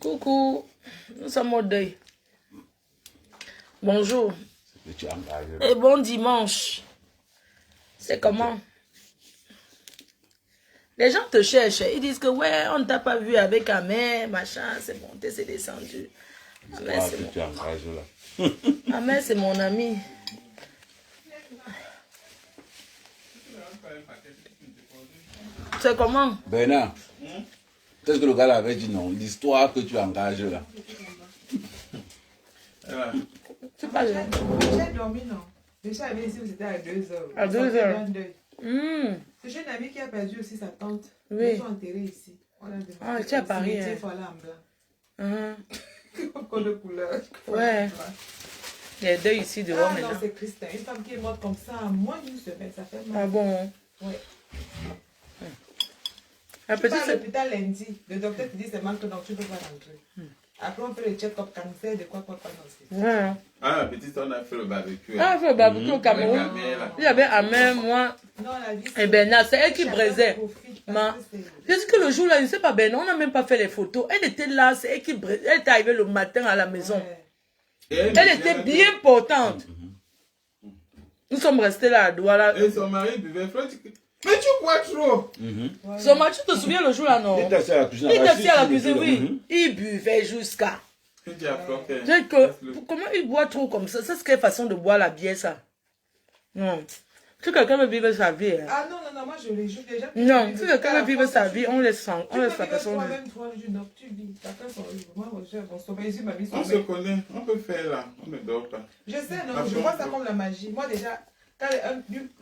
Coucou, nous sommes au deuil. Bonjour. Et bon dimanche. C'est comment? Les gens te cherchent. Ils disent que ouais, on ne t'a pas vu avec Amé, machin, c'est monté, c'est descendu. Amé, c'est Amé, c'est mon ami. C'est comment? Bernard, qu'est-ce que le gars avait dit non? L'histoire que tu engages là. C'est pas vrai. J'ai dormi, non? Je suis arrivée ici, c'était à 2 heures. À 2 heures. C'est chez une amie qui a perdu aussi sa tante. Oui. Ils sont enterrés ici. On a demandé. Ah, tu es à Paris. Il faut aller en blanc. Encore de couleur. Ouais. Il y a deux ici dehors Ah maintenant. non, c'est Christin. Une femme qui est morte comme ça en moins d'une semaine. Ça fait mal. Ah bon? Ouais. Un Tu petit pars à c'est... l'hôpital lundi. Le docteur te dit c'est mal que donc tu ne peux pas rentrer. Après, on fait le check-up cancer de quoi, non, c'est. Ouais. Ah, la petite, on a fait le barbecue. Ah, on fait le barbecue au Cameroun. Il y avait Amé, moi Non, la vie, et Bernard. C'est elle qui chacun braisait. profite Ma... parce que c'est- Parce que le jour-là, je ne sais pas, Bernard, on n'a même pas fait les photos. Elle était là, c'est elle qui braisait. Elle est arrivée le matin à la maison. Ouais. Elle était bien portante. Nous sommes restés là à Douala. Et son mari buvait froid. Mais tu bois trop. Son mari, tu te souviens le jour-là, non? Il était assis à la cuisine. Il était assis à la cuisine, oui. Il buvait jusqu'à. Tu dis à Flo que- C'est que, comment il boit trop comme ça? C'est quelle façon de boire la bière, ça? Non. Si quelqu'un veut vivre sa vie, hein. Ah non, non, non, moi je les joue déjà. Non, si quelqu'un veut vivre sa vie, on laisse la Tu peux personne vivre vivre. toi-même 3 jours, donc tu vis. Chacun son livre. Moi, mon cher, mon sommeil, j'ai ma vie On se sommeil. connaît, on peut faire là, on ne dort pas. Je sais, non, Ah, je bon, vois ça bon. comme la magie. Moi déjà, quand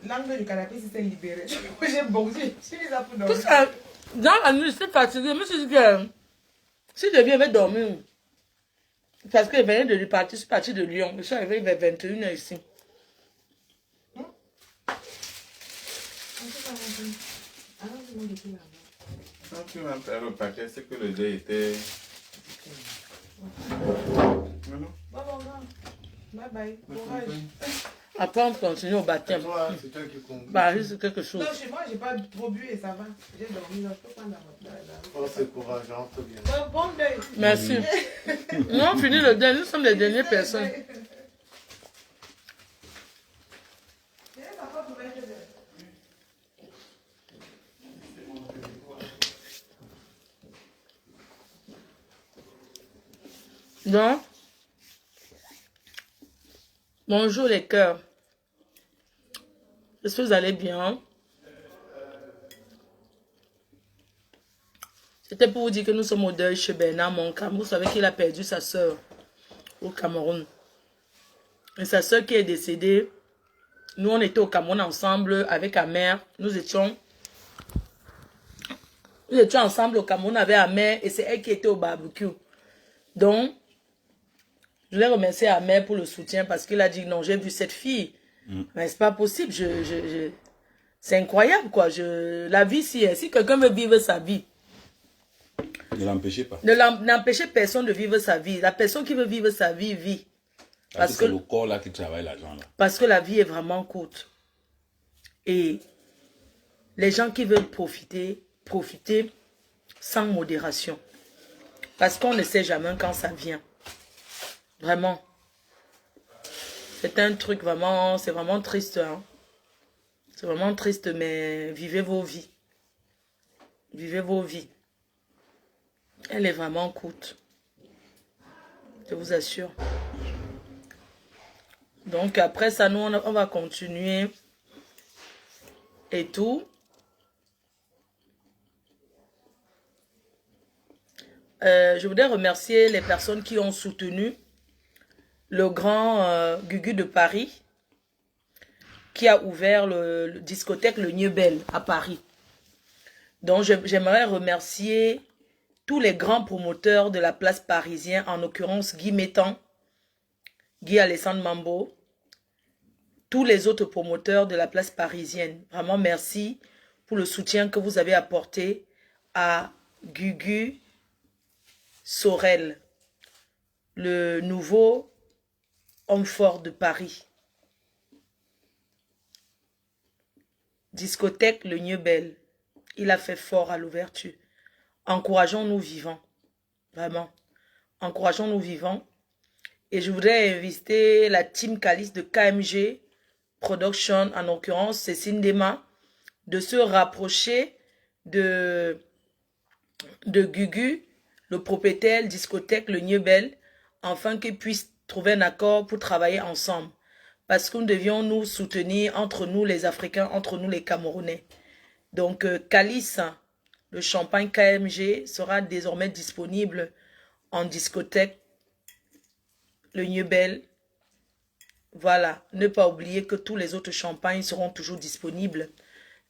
l'angle du canapé s'est libéré, j'ai bondi. J'ai mis ça pour Tout dormir. ça, dans la nuit, j'étais fatiguée. Je me suis dit que si je viens dormir, parce que je venais de lui partir, je suis partie de Lyon. Je suis arrivée vers 21h ici. Quand tu vas faire le paquet, c'est que le dé était. Non, non. Bon, bye bye. Courage. Après, on continue au baptême. C'est toi qui compte. Bah, c'est quelque chose. Non, chez moi, j'ai pas trop bu et ça va. J'ai dormi, là, je peux prendre la. Oh, c'est courage, rentre bien. Bon deuil. Merci. Nous, on finit le dernier, nous sommes les dernières personnes. Donc, bonjour les cœurs. Est-ce que vous allez bien? C'était pour vous dire que nous sommes au deuil chez Bernard Moncam. Vous savez qu'il a perdu sa soeur au Cameroun. Et sa soeur qui est décédée, nous on était au Cameroun ensemble avec sa mère. Nous étions ensemble au Cameroun avec sa mère et c'est elle qui était au barbecue. Donc, je voulais remercier la mère pour le soutien parce qu'il a dit non, j'ai vu cette fille. Mais c'est pas possible. C'est incroyable quoi. La vie, si quelqu'un veut vivre sa vie, Ne l'empêchez pas. n'empêchez personne de vivre sa vie. La personne qui veut vivre sa vie, vit. Parce que c'est le corps là qui travaille l'argent là. Parce que la vie est vraiment courte. Et les gens qui veulent profiter sans modération. Parce qu'on ne sait jamais quand ça vient. Vraiment. C'est un truc vraiment, c'est vraiment triste. Hein? C'est vraiment triste, mais vivez vos vies. Vivez vos vies. Elle est vraiment courte. Je vous assure. Donc après ça, nous, on va continuer. Et tout. Je voudrais remercier les personnes qui ont soutenu le grand Gugu de Paris, qui a ouvert le discothèque Le Niebel à Paris. Donc j'aimerais remercier tous les grands promoteurs de la place parisienne, en l'occurrence Guy Métan, Guy Alessandre Mambo, tous les autres promoteurs de la place parisienne. Vraiment merci pour le soutien que vous avez apporté à Gugu Sorel, le nouveau homme fort de Paris. Discothèque Le Niebel. Il a fait fort à l'ouverture. encourageons-nous vivants. Vraiment. Encourageons-nous vivants. Et je voudrais inviter la team Calice de KMG Production, en l'occurrence, c'est Sindema, de se rapprocher de Gugu, le propriétaire discothèque Le Niebel, afin qu'ils puissent trouver un accord pour travailler ensemble. Parce que nous devions nous soutenir entre nous les Africains, entre nous les Camerounais. Donc Calice, le champagne KMG, sera désormais disponible en discothèque Le Niebel. Voilà, ne pas oublier que tous les autres champagnes seront toujours disponibles.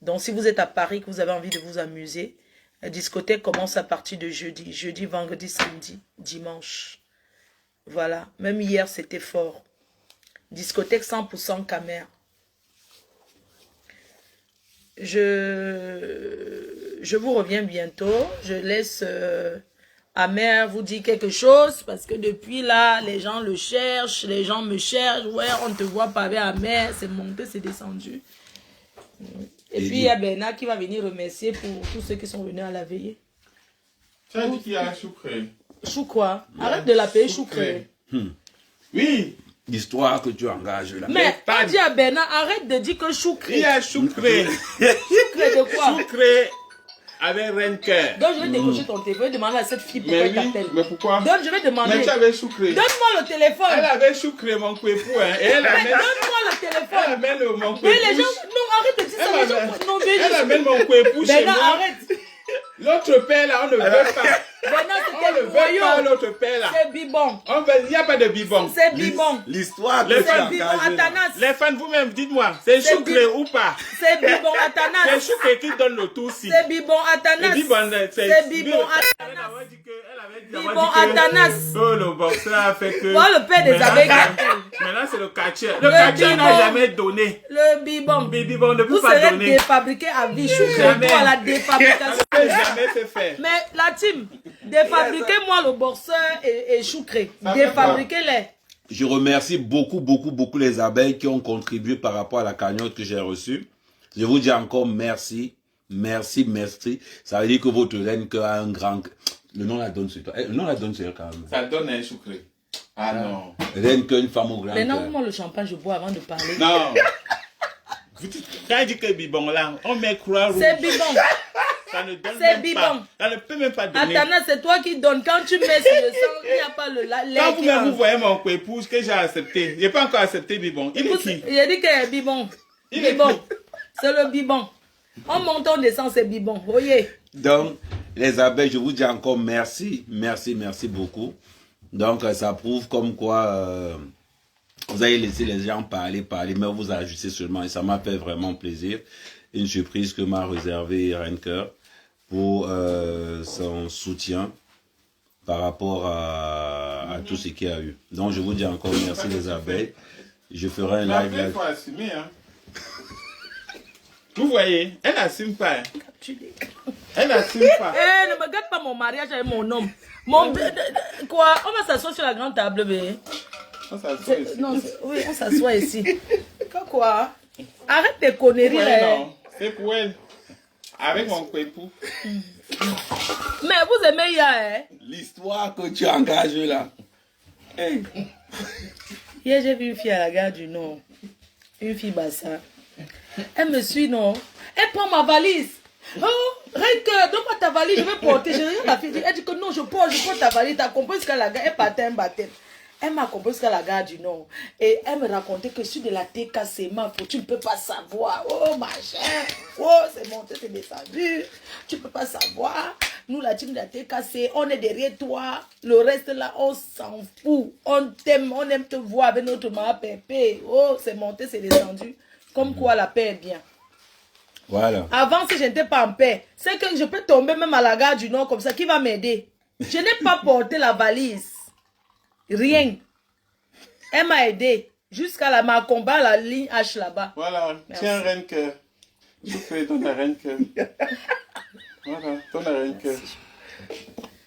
Donc si vous êtes à Paris, que vous avez envie de vous amuser, la discothèque commence à partir de jeudi, vendredi, samedi, dimanche. Voilà, même hier c'était fort. Discothèque 100% caméra. Je vous reviens bientôt. Je laisse Amer vous dire quelque chose parce que depuis là, les gens le cherchent, les gens me cherchent. Ouais, on te voit pas avec Amer, c'est monté, c'est descendu. Et puis il y a Bernard qui va venir remercier pour tous ceux qui sont venus à la veillée. Tu as dit qu'il y a Choucré. Chou quoi? Arrête de l'appeler Choucré. Oui. L'histoire que tu engages là. Mais pas dit à Bernard, arrête de dire que Choucré. Il y a Choucré. Choucré de quoi? Choucré avec Renker. Donc je vais décrocher ton téléphone et demander à cette fille pourquoi Mais elle t'appelle. mais pourquoi? Donc je vais demander. Mais tu avais Choucré. Donne-moi le téléphone. Elle avait Choucré, mon époux, hein. Et elle Mais amène... donne-moi le Elle téléphone. amène mon Mais les époux. gens, non, arrête de dire ça. Les gens, non, mais Elle amène mon époux chez Bernard, moi. arrête. L'autre père là, on ne veut pas. Bernard, On c'était ne le veut pas royaume. l'autre père là. C'est Bibon. Il n'y a pas de bibon. C'est Bibon. L'histoire que Les tu femmes, C'est Bibon engages là. Atanas. Les fans, vous-même, dites-moi, c'est C'est Choucré Bibon. ou pas? C'est Bibon C'est Atanas. Choucré qui donne le tout si. C'est Bibon Atanas. Le bibon, C'est Bibon Elle Atanas. avait dit que... Bibon Atanas. Oh, le boxeur a fait que... Moi, le père des Maintenant, abeilles. Maintenant, c'est le catcher. Le catcher n'a bibon. jamais donné. Le Bibon. Bibon ne Vous peut pas serez donner. défabriqué à vie. Choucré Jamais. pour la défabrication. Elle n'a jamais fait faire. Mais la team, défabriquez-moi le boxeur et Choucré. Défabriquez-les. Je remercie beaucoup les abeilles qui ont contribué par rapport à la cagnotte que j'ai reçue. Je vous dis encore merci. Merci. Ça veut dire que votre reine a un grand... Le nom la donne sur toi. Le nom la donne sur elle quand même. Ça donne un Choucré. Ah non. Reine qu'une femme au grand Maintenant, cœur. moi, le champagne, je bois avant de parler. Non. Quand il dit que Bibon là, on met croix rouge. C'est Bibon. Ça ne donne C'est même Bibon. pas. Ça ne peut même pas donner. Atana, c'est toi qui donnes. Quand tu mets sur le sang, il n'y a pas le lait Quand qui vous-même vous rentre. voyez mon épouse que j'ai accepté, je n'ai pas encore accepté Bibon. Il est qui? Il a dit que c'est Bibon. Il est Bibon. C'est le Bibon. On monte, on descend, c'est Bibon. Voyez. Donc, les abeilles, je vous dis encore merci beaucoup. Donc, ça prouve comme quoi vous avez laissé les gens parler, mais vous ajustez seulement. Et ça m'a fait vraiment plaisir. Une surprise que m'a réservé Renker pour son soutien par rapport à tout ce qu'il y a eu. Donc, je vous dis encore merci les abeilles. Je ferai un live. Il faut assumer. Hein. Vous voyez, elle n'assume pas. Elle n'assume pas. Eh, ne me gâte pas mon mariage avec mon homme. Quoi? On va s'asseoir sur la grande table, bébé. On s'assoit ici. Non, oui, on s'assoit ici. Quoi? Arrête tes conneries Ouais, là. non, c'est pour elle. Avec mon époux. Mais vous aimez Ya, hein? L'histoire que tu engages là. Hier, j'ai vu une fille à la gare du Nord. Une fille bassa. Elle me suit, non? Elle prend ma valise. Oh, Renker, donne-moi ta valise, je vais porter. Je regarde la fille. Elle dit que non, je prends ta valise. T'as compris ce qu'elle a gagné? Elle partait un baptême. Elle m'a compris ce qu'à la gare du Nord. Et elle me racontait que sur de la TKC, tu ne peux pas savoir. Oh, machin. Oh, c'est monté, c'est descendu. Tu ne peux pas savoir. Nous, la team de la TKC, on est derrière toi. Le reste là, on s'en fout. On t'aime, on aime te voir avec notre maman pépé. Oh, c'est monté, c'est descendu. Comme quoi la paix est bien. Voilà. Avant, si je n'étais pas en paix, c'est que je peux tomber même à la gare du Nord comme ça. Qui va m'aider? Je n'ai pas porté la valise. Rien. Elle m'a aidé jusqu'à ma combat à la ligne H là-bas. Voilà, Merci. tiens Renker. Je fais ton Renker. Voilà, ton Renker.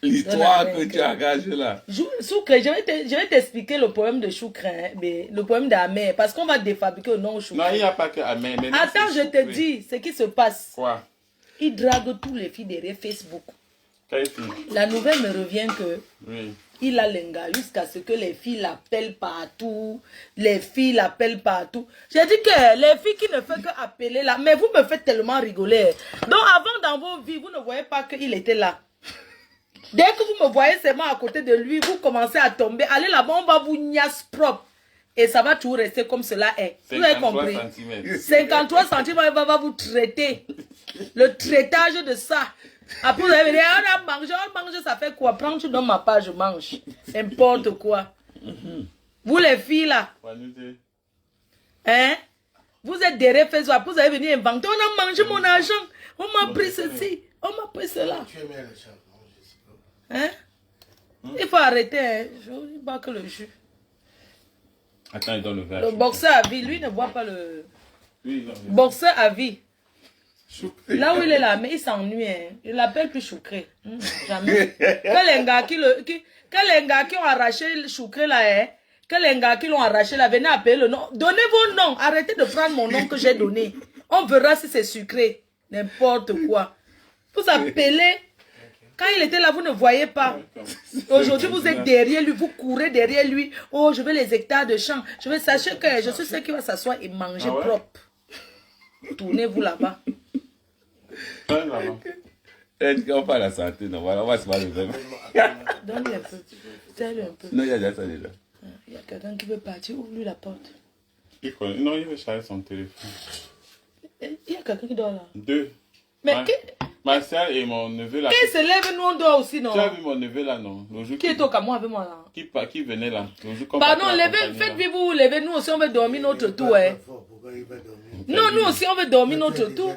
L'histoire que tu engages là. Choucré, je vais t'expliquer le problème de Choucré, hein, mais le problème d'Amer, parce qu'on va défabriquer le nom Non, Choucré. il n'y a pas que Amen. Attends, je te dis ce qui se passe. Quoi? Il drague tous les filles derrière Facebook. Quelle fille? La nouvelle me revient que Oui. il a l'enga jusqu'à ce que les filles l'appellent partout. Les filles l'appellent partout. J'ai dit que les filles qui ne font qu'appeler là, mais vous me faites tellement rigoler. Donc avant dans vos vies, vous ne voyez pas qu'il était là. Dès que vous me voyez seulement à côté de lui, vous commencez à tomber. Allez là-bas, on va vous niasse propre. Et ça va toujours rester comme cela est. Vous avez compris? 53 centimes, il va vous traiter. Le traitage de ça. Après, vous allez dire, on mange, ça fait quoi? Prends, tu donnes ma part, je mange. N'importe quoi. Vous les filles là. Hein? Vous êtes des références. Après, vous allez venir inventer. On a mangé mon argent. On m'a pris ceci. On m'a pris cela. Tu aimais le charbon, je sais pas. Hein? Il faut arrêter. Hein? Je ne dis pas que le jus. Attends, il donne le verre. Le boxeur à vie, lui ne boit pas le... Oui, non, Boxeur à vie. Choucré. Là où il est là, mais il s'ennuie. Hein. Il l'appelle plus Choucré. Jamais. Que les gars qui ont arraché le Choucré là, hein, que les gars qui l'ont arraché là, venez appeler le nom. Donnez vos noms. Arrêtez de prendre mon nom que j'ai donné. On verra si c'est sucré. N'importe quoi. Vous appelez. Quand il était là, vous ne voyez pas. Aujourd'hui, vous êtes derrière lui, vous courez derrière lui. Oh, je veux les hectares de champs. Je veux sachez que je suis celle qui va s'asseoir et manger propre. Tournez-vous là-bas. On parle à la santé, non, voilà, on va se parler le même. Donne-lui un peu. Telle un peu. Non, il y a déjà ça déjà. Il y a quelqu'un qui veut partir, ouvre-lui la porte. Non, il veut charger son téléphone. Il y a quelqu'un qui dort là. Deux. Mais Ma soeur et mon neveu là. qui se lève, nous on dort aussi, non? Tu as vu mon neveu là, non? Le jour Qui est au Cameroun avec moi là? qui venait là? Le jour pardon, faites-vous vous lever, nous aussi on veut dormir notre tour. Hein. Pourquoi il va dormir? Non, nous aussi on veut dormir notre tour.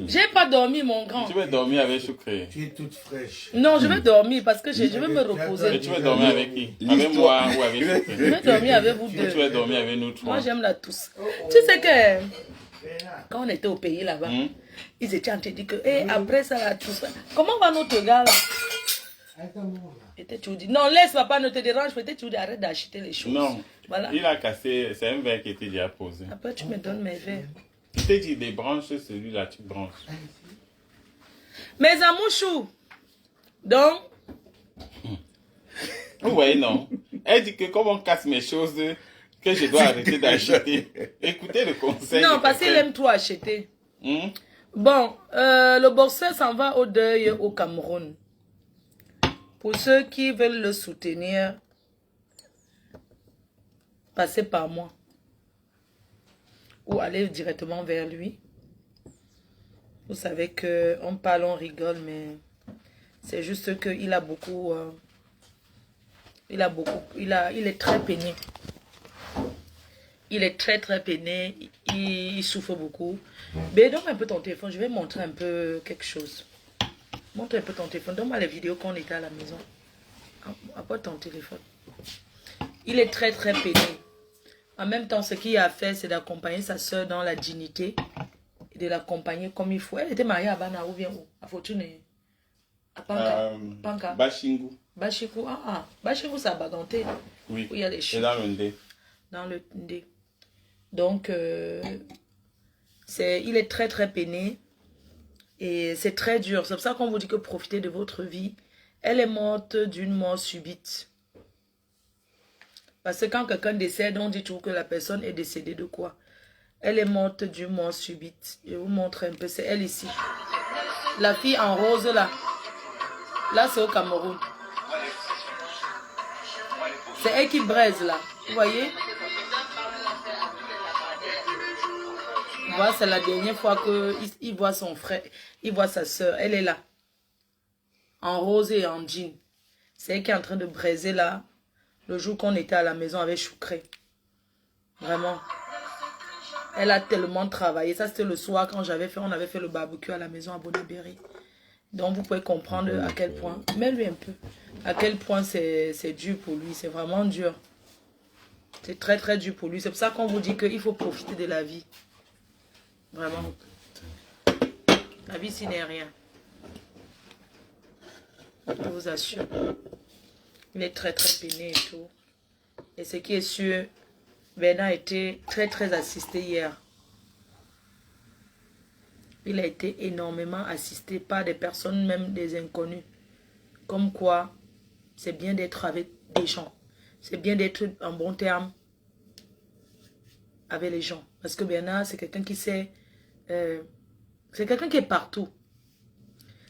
J'ai pas dormi, mon grand. Tu veux dormir avec Choucré? Tu es toute fraîche. Non, je vais dormir parce que je veux me reposer. Et tu veux dormir avec qui? Avec moi ou avec Choucré? Je vais dormir avec vous Tu deux. veux dormir avec nous trois? Moi j'aime la tousse. Tu sais que quand on était au pays là-bas, ils étaient en train de dire que après ça la tousse. Comment va notre gars là? Et tu dis non, laisse papa, ne te dérange, peut-être tu dis arrête d'acheter les choses. Non, voilà. Il a cassé, c'est un verre qui était déjà posé. Après tu me donnes mes verres. Je t'ai dit, des branches, celui-là, tu branches. Mes amouchous. Donc. Vous voyez, non. Elle dit que comme on casse mes choses, que je dois arrêter d'acheter. Écoutez le conseil. Non, parce qu'il aime trop acheter. Bon, le boxeur s'en va au deuil au Cameroun. Pour ceux qui veulent le soutenir, passez par moi. Ou allez directement vers lui. Vous savez qu'on parle, on rigole, mais c'est juste qu'il a beaucoup... il est très peiné. Il est très peiné. Il souffre beaucoup. Mais donne-moi un peu ton téléphone. Je vais montrer un peu quelque chose. Montre un peu ton téléphone. Donne-moi les vidéos qu'on était à la maison. Apporte ton téléphone. Il est très peiné. En même temps, ce qu'il a fait, c'est d'accompagner sa soeur dans la dignité. Et de l'accompagner comme il faut. Elle était mariée à Bana ou bien où? À Fortune? À Panka? Bachingu. Bachingou, Bachingou, c'est à Baganté. Oui, où il y a les c'est dans le Ndé. Dans le Ndé. Donc, il est très peiné. Et c'est très dur. C'est pour ça qu'on vous dit que profitez de votre vie. Elle est morte d'une mort subite. Parce que quand quelqu'un décède, on dit toujours que la personne est décédée de quoi? Elle est morte d'une mort subite. Je vous montre un peu. C'est elle ici. La fille en rose là. Là, c'est au Cameroun. C'est elle qui braise là. Vous voyez? Voilà, c'est la dernière fois qu'il voit son frère. Il voit sa soeur. Elle est là. En rose et en jean. C'est elle qui est en train de braiser là. Le jour qu'on était à la maison avec Choucré. Vraiment. Elle a tellement travaillé. Ça, c'était le soir quand on avait fait le barbecue à la maison à Bonneberry. Donc, vous pouvez comprendre à quel point, mets-lui un peu, à quel point c'est dur pour lui. C'est vraiment dur. C'est très dur pour lui. C'est pour ça qu'on vous dit qu'il faut profiter de la vie. Vraiment. La vie, ce n'est rien. Je vous assure. Il est très peiné et tout. Et ce qui est sûr, Bernard a été très assisté hier. Il a été énormément assisté par des personnes, même des inconnus. Comme quoi, c'est bien d'être avec des gens. C'est bien d'être en bon terme avec les gens. Parce que Bernard, c'est quelqu'un qui sait... c'est quelqu'un qui est partout.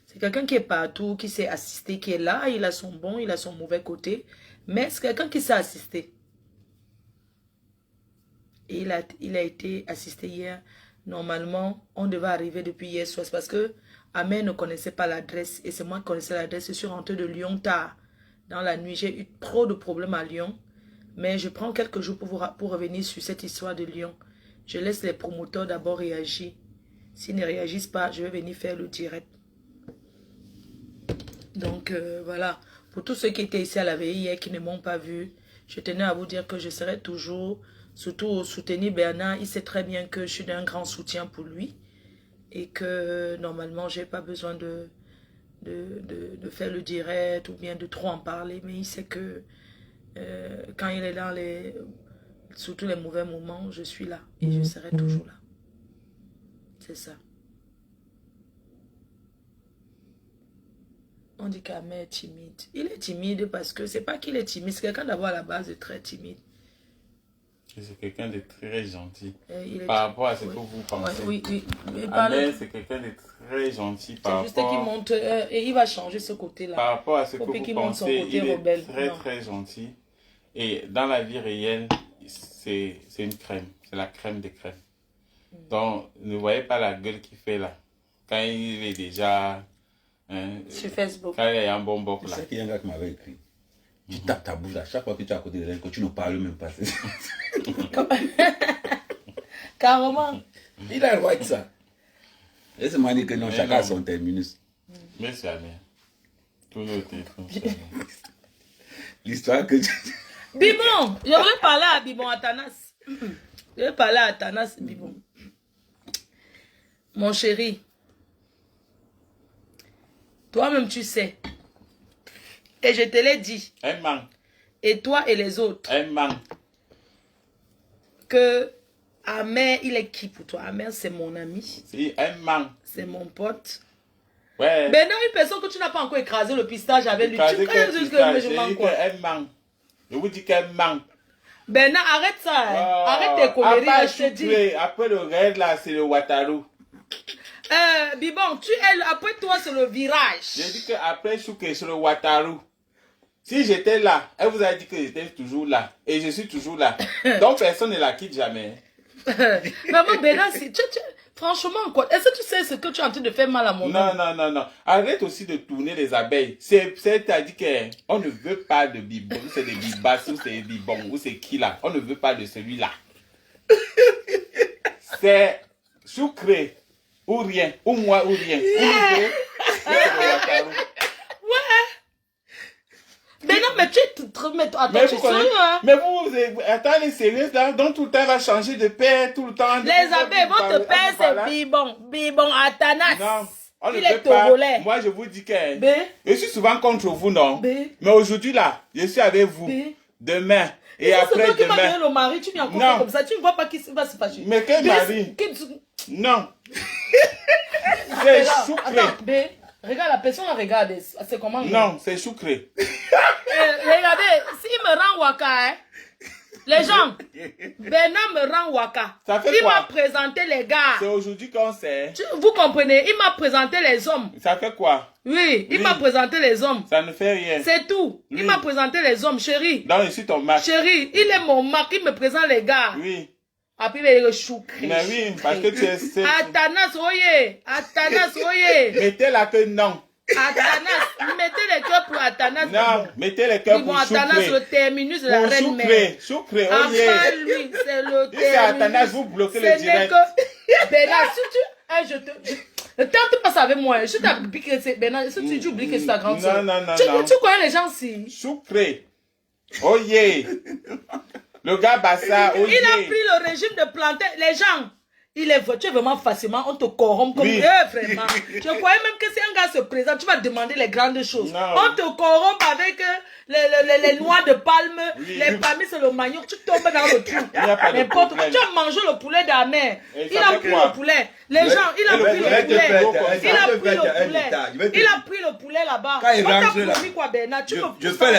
C'est quelqu'un qui est partout, qui sait assister, qui est là. Il a son bon, il a son mauvais côté. Mais c'est quelqu'un qui sait assister. Et il a été assisté hier. Normalement, on devait arriver depuis hier soir. C'est parce que Amel ne connaissait pas l'adresse. Et c'est moi qui connaissais l'adresse. Je suis rentrée de Lyon tard. Dans la nuit, j'ai eu trop de problèmes à Lyon. Mais je prends quelques jours pour revenir sur cette histoire de Lyon. Je laisse les promoteurs d'abord réagir. S'ils ne réagissent pas, je vais venir faire le direct. Donc voilà. Pour tous ceux qui étaient ici à la veille hier, qui ne m'ont pas vu, je tenais à vous dire que je serai toujours, surtout soutenir Bernard. Il sait très bien que je suis d'un grand soutien pour lui. Et que normalement, je n'ai pas besoin de faire le direct ou bien de trop en parler. Mais il sait que quand il est dans surtout les mauvais moments, je suis là. Et je serai toujours là. C'est ça. On dit qu'Amel est timide. Il est timide parce que c'est pas qu'il est timide. C'est quelqu'un d'abord à la base de très timide. C'est quelqu'un de très gentil. Par rapport à ce que vous pensez. Oui. Amel, c'est quelqu'un de très gentil par rapport... C'est juste qu'il monte et il va changer ce côté-là. Par rapport à ce que vous pensez, il est rebelle. très gentil. Et dans la vie réelle, c'est une crème. C'est la crème des crèmes. Donc, ne voyez pas la gueule qu'il fait là. Quand il est déjà... sur Facebook. Quand il est un bon boc là. C'est ça qu'il y a un gars qui m'avait écrit. Tu tapes ta bouche à chaque fois que tu es à côté de elle, que tu ne parles même pas. Carrément. Il a le droit avec ça. Et c'est moi dit que non, chacun a son terminus. Mais c'est la merde. Tout le téléphone. L'histoire que tu... Bibon, je voulais parler à Bibon Atanas. Je vais parler à Atanas, Bibon. Mon chéri, toi-même tu sais. Et je te l'ai dit. Un manque. Et toi et les autres. Un manque. Que Amel, il est qui pour toi? Amel, c'est mon ami. Si, un manque. C'est mon pote. Ouais. Mais non, une personne que tu n'as pas encore écrasé le pistage avec lui. Tu crées juste que je manque quoi? Un manque. Je vous dis qu'un manque. Bernard, arrête ça. Hein. Arrête tes conneries. Après, je te dis. après le raid là, c'est le Wataru. Bibon, après toi, c'est le virage. J'ai dit qu'après Chouké, c'est le Wataru. Si j'étais là, elle vous a dit que j'étais toujours là. Et je suis toujours là. Donc personne ne la quitte jamais. Maman, Bernard, franchement, quoi. Est-ce que tu sais ce que tu es en train de faire mal à mon homme? Non. Arrête aussi de tourner les abeilles. C'est-à-dire qu'on ne veut pas de bibon. C'est des bibas ou c'est des bibons ou c'est qui là. On ne veut pas de celui-là. C'est sucré ou rien. Ou moi ou rien. Mais non, mais tu es attends, tu es sérieux, hein? Mais vous, attendez, sérieux, là, donc tout le temps, elle va changer de père, tout le temps. Les abeilles, votre père, c'est Bibon. Bibon Atanas. Non, on ne il est veut pas. togolais. Moi, je vous dis que B. je suis souvent contre vous, non? B. Mais aujourd'hui, là, je suis avec vous. B. Demain. Et c'est après toi qui vas demain. donner le mari, tu viens encore comme ça, tu ne vois pas qui va se fâcher. Mais quel B, mari? Non. C'est sucré. Attends, B. Regarde, la personne regarde. C'est comment? Non, c'est sucré. Regardez, s'il me rend waka, hein, les gens, Bernard me rend waka. Ça fait il quoi? m'a présenté les gars. C'est aujourd'hui qu'on sait. Vous comprenez? Il m'a présenté les hommes. Ça fait quoi? Oui, il m'a présenté les hommes. Ça ne fait rien. C'est tout. Oui. Il m'a présenté les hommes, chérie. Donc, je suis ton mari. Chérie, il est mon mari, il me présente les gars. Oui. Après, il est choucré. Mais oui, parce que tu es... Atanas, oye. Atanas, oye. Mettez la que non. Atanas, mettez les cœurs pour Atanas. Non, mettez les cœurs pour Atanas, sucré. le terminus de la Pour reine mère. sucré, Enfin, oye. lui, c'est le Si c'est Atanas, terminus. vous bloquez Ce le n'est direct. que... Bernard, si tu... Ne tente pas ça avec moi. Je t'oublie que c'est... Bernard, si tu oublies que c'est ta grande soeur. Non. Tu connais les gens si. Sucré. Oye. Le gars Bassa, oye. Il a pris le régime de planter. Les gens, tu es vraiment facilement, on te corrompt comme vraiment. Je croyais même que si un gars se présente, tu vas demander les grandes choses. Non. On te corrompt avec les noix de palme, les palmiers sur le manioc, tu tombes dans le trou. N'importe quoi. Tu as mangé le poulet d'Amé. Il a pris le poulet. Les gens, il a pris le poulet. Il a pris le poulet. Il a pris le poulet là-bas. On t'a promis quoi, Bernard? Je fais les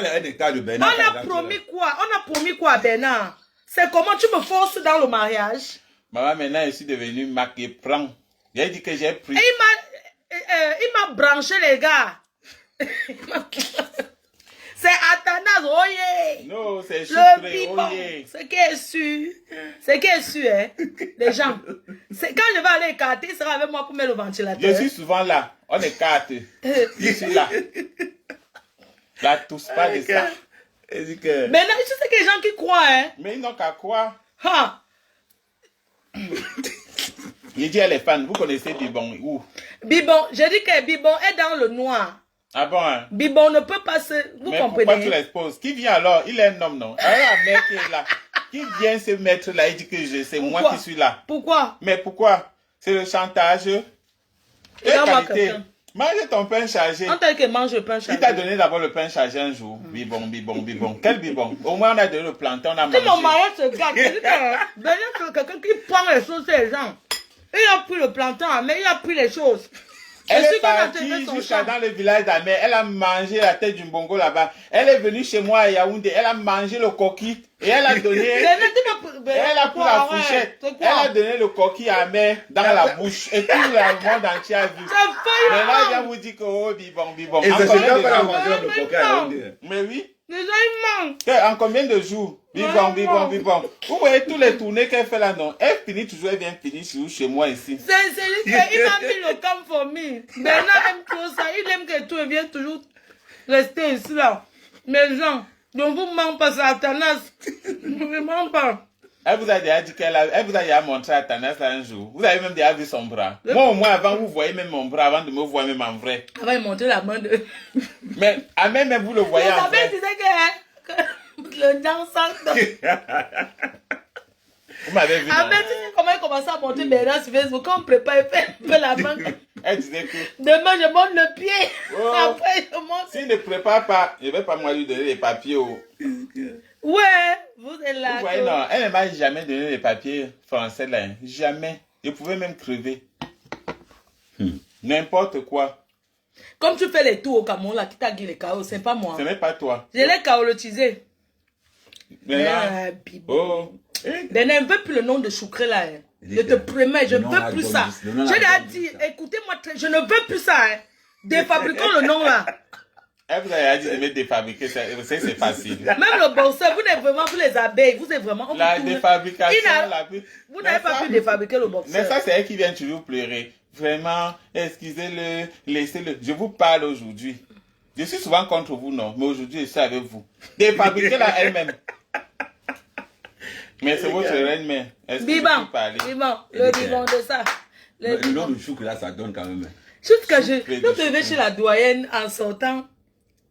1 hectare de Bernard. On a promis quoi? On a promis quoi, Bernard? C'est comment tu me forces dans le mariage? Maman, maintenant, je suis devenu marqué prend. J'ai dit que j'ai pris. Et il m'a branché, les gars. C'est Athanas, oye. Non, c'est Le Choucré, pipon. oye. Ce qui est sûr. Ce qui est sûr, hein. Les gens. Quand je vais aller écarter, il sera avec moi pour mettre le ventilateur. Je suis souvent là. On écarte. Je suis là. Là, tous pas de ça. Maintenant, tu sais qu'il y a des gens qui croient, hein. Mais ils n'ont qu'à quoi? Ha. J'ai dit à les fans, vous connaissez Bibon où? Bibon, j'ai dit que Bibon est dans le noir. Ah bon, hein? Bibon ne peut pas se... Vous Mais comprenez? pourquoi tu l'exposes? Qui vient alors? Il est un homme, non? Alors, un mec qui est là. Qui vient se mettre là? Il dit que c'est moi qui suis là. Pourquoi? Mais pourquoi? C'est le chantage. Quelle Regarde-moi qualité? quelqu'un. Mange ton pain chargé. En tant que mange le pain chargé. Il t'a donné d'abord le pain chargé un jour. Bibon. Quel bibon? Au moins, on a donné le plantain, on a Si mon mangé. mariage se gâte, c'est quelqu'un qui prend les choses des gens. Il a pris le plantain, mais il a pris les choses. Elle Je suis est qu'on a partie enterré son jusqu'à champ. dans le village d'Amé. Elle a mangé la tête du bongo là-bas. Elle est venue chez moi à Yaoundé. Elle a mangé le coquille. Et elle a donné... elle a pris la fourchette. Elle a donné le coquille à Amé dans la bouche. Et tout le monde entier a vu. Mais là, il vient vous dire que oh, bibon. Et En c'est combien celui-là de qu'on a jours? mangé le coquin à Yaoundé. Mais oui. Déjà, il manque. En combien de jours? Bibon. Vous voyez tous les tournées qu'elle fait là, non? Elle finit toujours, elle vient finir chez moi ici. C'est lui qui m'a mis le camp for me. Bernard aime trop ça. Il aime que tout vienne toujours rester ici là. Mes gens, ne vous ment pas, c'est Athanas. Ne me ment pas. Elle vous a déjà dit elle vous a déjà montré à Thanas un jour. Vous avez même déjà vu son bras. Moi, au moins, avant, vous voyez même mon bras, avant de me voir même en vrai. Avant, il montrait la main de... Mais, même vous le voyez en Isabelle vrai. disait que le dansant... Vous m'avez vu, non? Ahmed, tu sais comment il commençait à monter Bernard sur Facebook. Quand on prépare, il fait un peu la main. Elle disait que Demain, je monte le pied. Oh. Après, je monte... s'il ne prépare pas, je ne vais pas moi lui donner les papiers. Ouais, vous êtes là. Vous voyez, non, elle ne m'a jamais donné les papiers français là. Hein. Jamais. Je pouvais même crever. N'importe quoi. Comme tu fais les tours au Cameroun, là, qui t'a dit les chaos, c'est pas moi. Ce n'est pas toi. Je l'ai chaotisé. Maintenant, oh. Bernard, je ne veux plus le nom de Choucré là. Hein. Je te promets, je ne veux plus ça. J'ai déjà dit, écoutez-moi, je ne veux plus ça. Hein. Défabriquons le nom là. Elle vous a dit de me défabriquer, c'est facile. Même le borseur, vous n'êtes vraiment, vous les abeilles, vous êtes vraiment... La défabrication, vous n'avez pas pu défabriquer le borseur. Mais ça, c'est elle qui vient toujours pleurer. Vraiment, excusez-le, laissez-le. Je vous parle aujourd'hui. Je suis souvent contre vous, non, mais aujourd'hui, je suis avec vous. Défabriquez-la elle-même. Mais c'est votre reine-mère. Est-ce que je peux parler? Le bibon de ça. Le nom de choucre là, ça donne quand même. Juste que je vais chez la doyenne en sortant.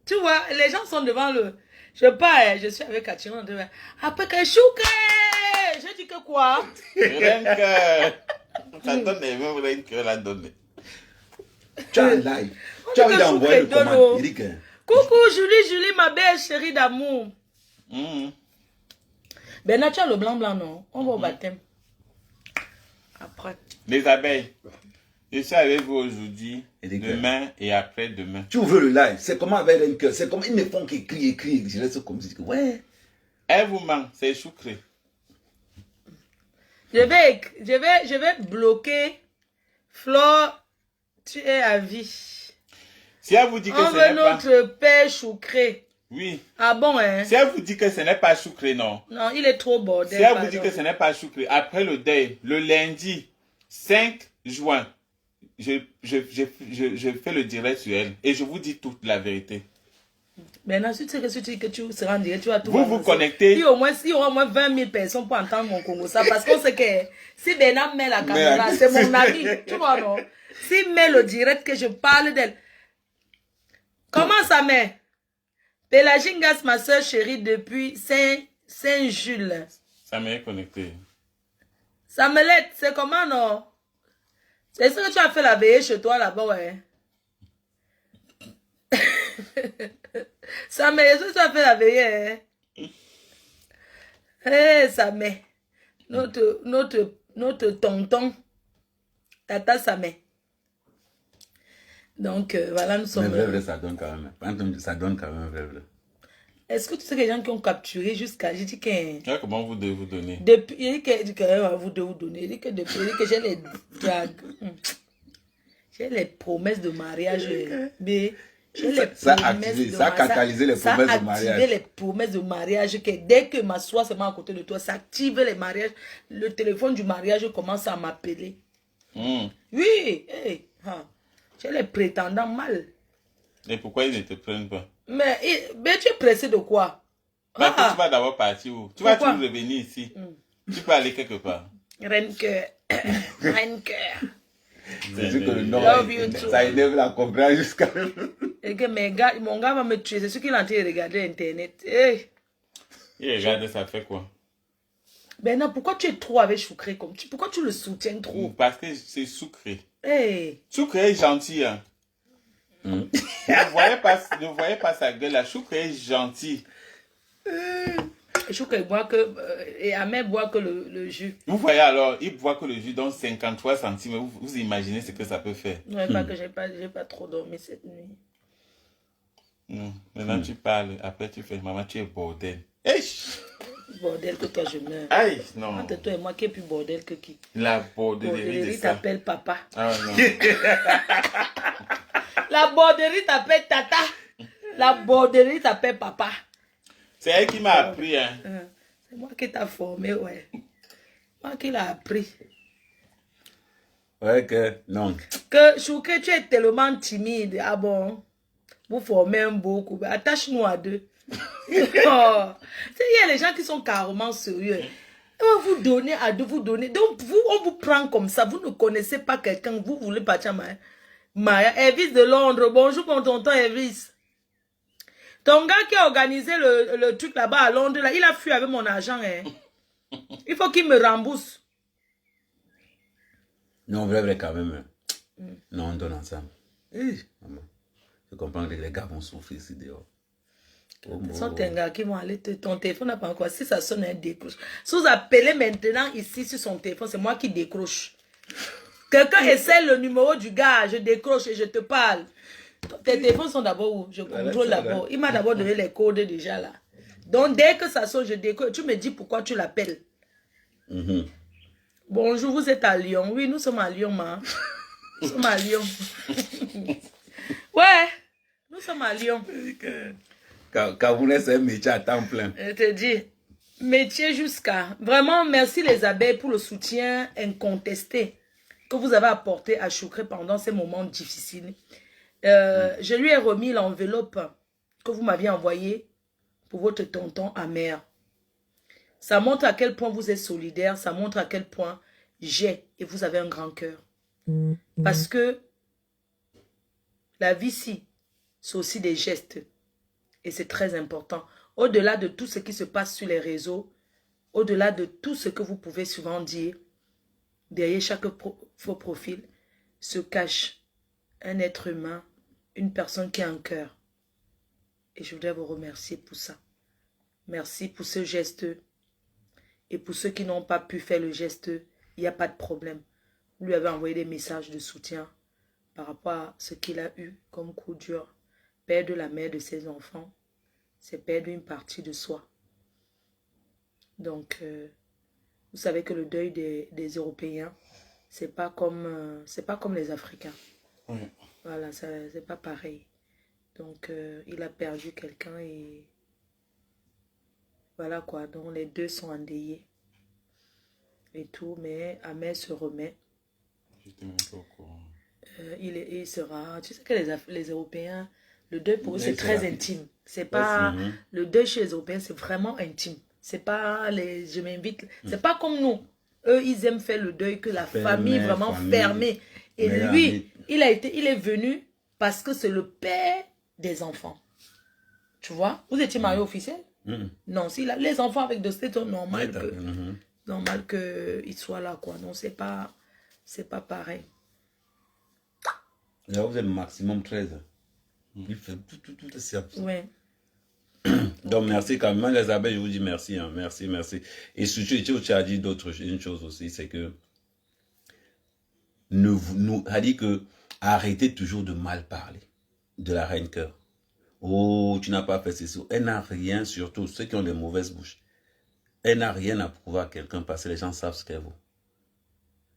Tu vois, les gens sont devant le... Je pars, je suis avec Katiron devant. Après que Choucré, je dis que quoi? Rien que... Ça donne les mêmes rien que la donne. Tu as live. Tu as envoyé le commande. Il dit que... Coucou Julie, ma belle chérie d'amour. Bernard, tu as le blanc, non? On va au baptême. Après. Les abeilles. Je suis avec vous aujourd'hui, demain et après-demain. Tu ouvres le live, c'est comment avec un cœur, c'est comme ils ne font qu'écrire, je laisse comme ça. Ouais. Elle vous ment, c'est Choucré. Je vais bloquer Flore, tu es à vie. Si elle vous dit que on ce n'est veut pas... notre père Choucré. Oui. Ah bon, hein? Si elle vous dit que ce n'est pas Choucré, non. Non, il est trop bordel. Si elle vous dit que ce n'est pas Choucré, après le deuil, le lundi 5 juin, je fais le direct sur elle et je vous dis toute la vérité. Maintenant, si tu sais que si tu dis que tu seras en direct, tu vas tout vous vous connectez. Il y aura au moins 20 000 personnes pour entendre mon Congo. Ça, parce qu'on sait que si Bernard met la caméra, c'est mon avis. Tu vois, non? S'il met le direct que je parle d'elle. Comment ça met? Pélagingas, ma soeur chérie, depuis Saint-Jules. Ça m'est connecté. Samelette, c'est comment, non? C'est ce que tu as fait la veillée chez toi, là-bas, ouais. Samelette, est-ce que tu as fait la veillée, hein? Eh, Samet. Notre tonton. Tata Samet. Donc, voilà, nous sommes... Mais vrai, ça donne quand même. Ça donne quand même vrai. Est-ce que tu sais que les gens qui ont capturé jusqu'à... J'ai dit que... Comment vous devez vous donner? Depuis... Il dit que vous devez vous donner. Il dit que depuis... Il dit que j'ai les dragues. J'ai les promesses de mariage. Mais... J'ai les Ça a promesses activé, de ça a mariage. catalysé les Ça promesses a de mariage. activé les promesses de mariage. Que dès que m'assois seulement à côté de toi, ça active les mariages. Le téléphone du mariage commence à m'appeler. Oui, hey, j'ai les prétendants mal. Et pourquoi ils ne te prennent pas? Mais tu es pressé de quoi? Parce que tu vas d'abord partir où? Tu vas toujours revenir ici. Tu peux aller quelque part. Reine cœur. Reine cœur. C'est sûr que le nom, Love you too. ça énerve la comprendre jusqu'à... Et que mon gars va me tuer. C'est sûr qu'il est en train de regarder Internet. Hey. Il regarde, ça fait quoi? Ben non, pourquoi tu es trop avec Choukré comme tu? Pourquoi tu le soutiens trop? Parce que c'est sucré. Hey. Sucré est gentil. Hein. Ne voyez pas sa gueule là. Sucré est gentil. Choukré boit que... et Ahmed boit que le jus. Vous voyez alors, il boit que le jus dans 53 centimes. Vous imaginez ce que ça peut faire. Non, pas que j'ai pas trop dormi cette nuit. Non. Maintenant tu parles. Après tu fais, maman, tu es bordel. Hey. Bordel que toi je meurs. Aïe, non. Entre toi et moi, qui est plus bordel que qui? La bordellerie de Bordellerie ça. t'appelle papa. Ah non. La bordellerie t'appelle tata. La bordellerie t'appelle papa. C'est elle qui m'a appris. Hein. C'est moi qui t'a formé, ouais. Moi qui l'a appris. Ouais, que non. Que Choukré, tu es tellement timide. Ah bon? Vous formez un beau couple. Attache-nous à deux. Oh. Il y a les gens qui sont carrément sérieux. Vous donnez à deux, vous donnez. Donc, vous, on vous prend comme ça. Vous ne connaissez pas quelqu'un. Vous voulez partir à Maya. Elvis de Londres. Bonjour, mon tonton Elvis. Ton gars qui a organisé le truc là-bas à Londres, là, il a fui avec mon argent. Hein. Il faut qu'il me rembourse. Non, vrai, quand même. Non, on donne ensemble. Maman, je comprends que les gars vont souffrir ici dehors. Ce sont tes gars qui vont aller. Ton téléphone n'a pas encore. Si ça sonne, elle décroche. Si vous appelez maintenant ici sur son téléphone, c'est moi qui décroche. Quelqu'un essaie le numéro du gars, je décroche et je te parle. Tes téléphones sont d'abord où? Je contrôle d'abord. Il m'a d'abord donné les codes déjà là. Donc dès que ça sonne, je décroche. Tu me dis pourquoi tu l'appelles. Bonjour, vous êtes à Lyon. Oui, nous sommes à Lyon, ma. Nous sommes à Lyon. Ouais, nous sommes à Lyon. Camerounais, c'est un métier à temps plein. Je te dis, métier jusqu'à... Vraiment, merci les abeilles pour le soutien incontesté que vous avez apporté à Choukré pendant ces moments difficiles. Je lui ai remis l'enveloppe que vous m'aviez envoyée pour votre tonton amer. Ça montre à quel point vous êtes solidaire, ça montre à quel point j'ai et vous avez un grand cœur. Parce que la vie, si, c'est aussi des gestes. Et c'est très important. Au-delà de tout ce qui se passe sur les réseaux, au-delà de tout ce que vous pouvez souvent dire, derrière chaque faux profil se cache un être humain, une personne qui a un cœur. Et je voudrais vous remercier pour ça. Merci pour ce geste. Et pour ceux qui n'ont pas pu faire le geste, il n'y a pas de problème. Vous lui avez envoyé des messages de soutien par rapport à ce qu'il a eu comme coup dur. Perdre la mère de ses enfants, c'est perdre une partie de soi. Donc, vous savez que le deuil des Européens, c'est pas comme les Africains. Oui. Voilà, c'est pas pareil. Donc, il a perdu quelqu'un et voilà quoi. Donc, les deux sont endeuillés et tout, mais Ahmed se remet. J'étais même pas au courant. Il sera... Tu sais que les Européens, le deuil pour eux, c'est très intime. C'est pas... Le deuil chez les Européens, c'est vraiment intime. C'est pas les... Je m'invite... C'est pas comme nous. Eux, ils aiment faire le deuil que la famille vraiment fermée. Et lui, il est venu parce que c'est le père des enfants. Tu vois? Vous étiez marié officiel? Non, si les enfants avec de c'est normal. normal qu'il soit là, quoi. Non, c'est pas pareil. Là, vous êtes maximum 13. Il fait tout c'est absent. Ouais. Donc, merci quand même, les abeilles, je vous dis merci, hein, merci. Et surtout, tu as dit une chose aussi, c'est que a dit que arrêtez toujours de mal parler de la reine cœur. Oh, tu n'as pas fait ceci. Elle n'a rien, surtout ceux qui ont des mauvaises bouches. Elle n'a rien à prouver à quelqu'un parce que les gens savent ce qu'elle vaut.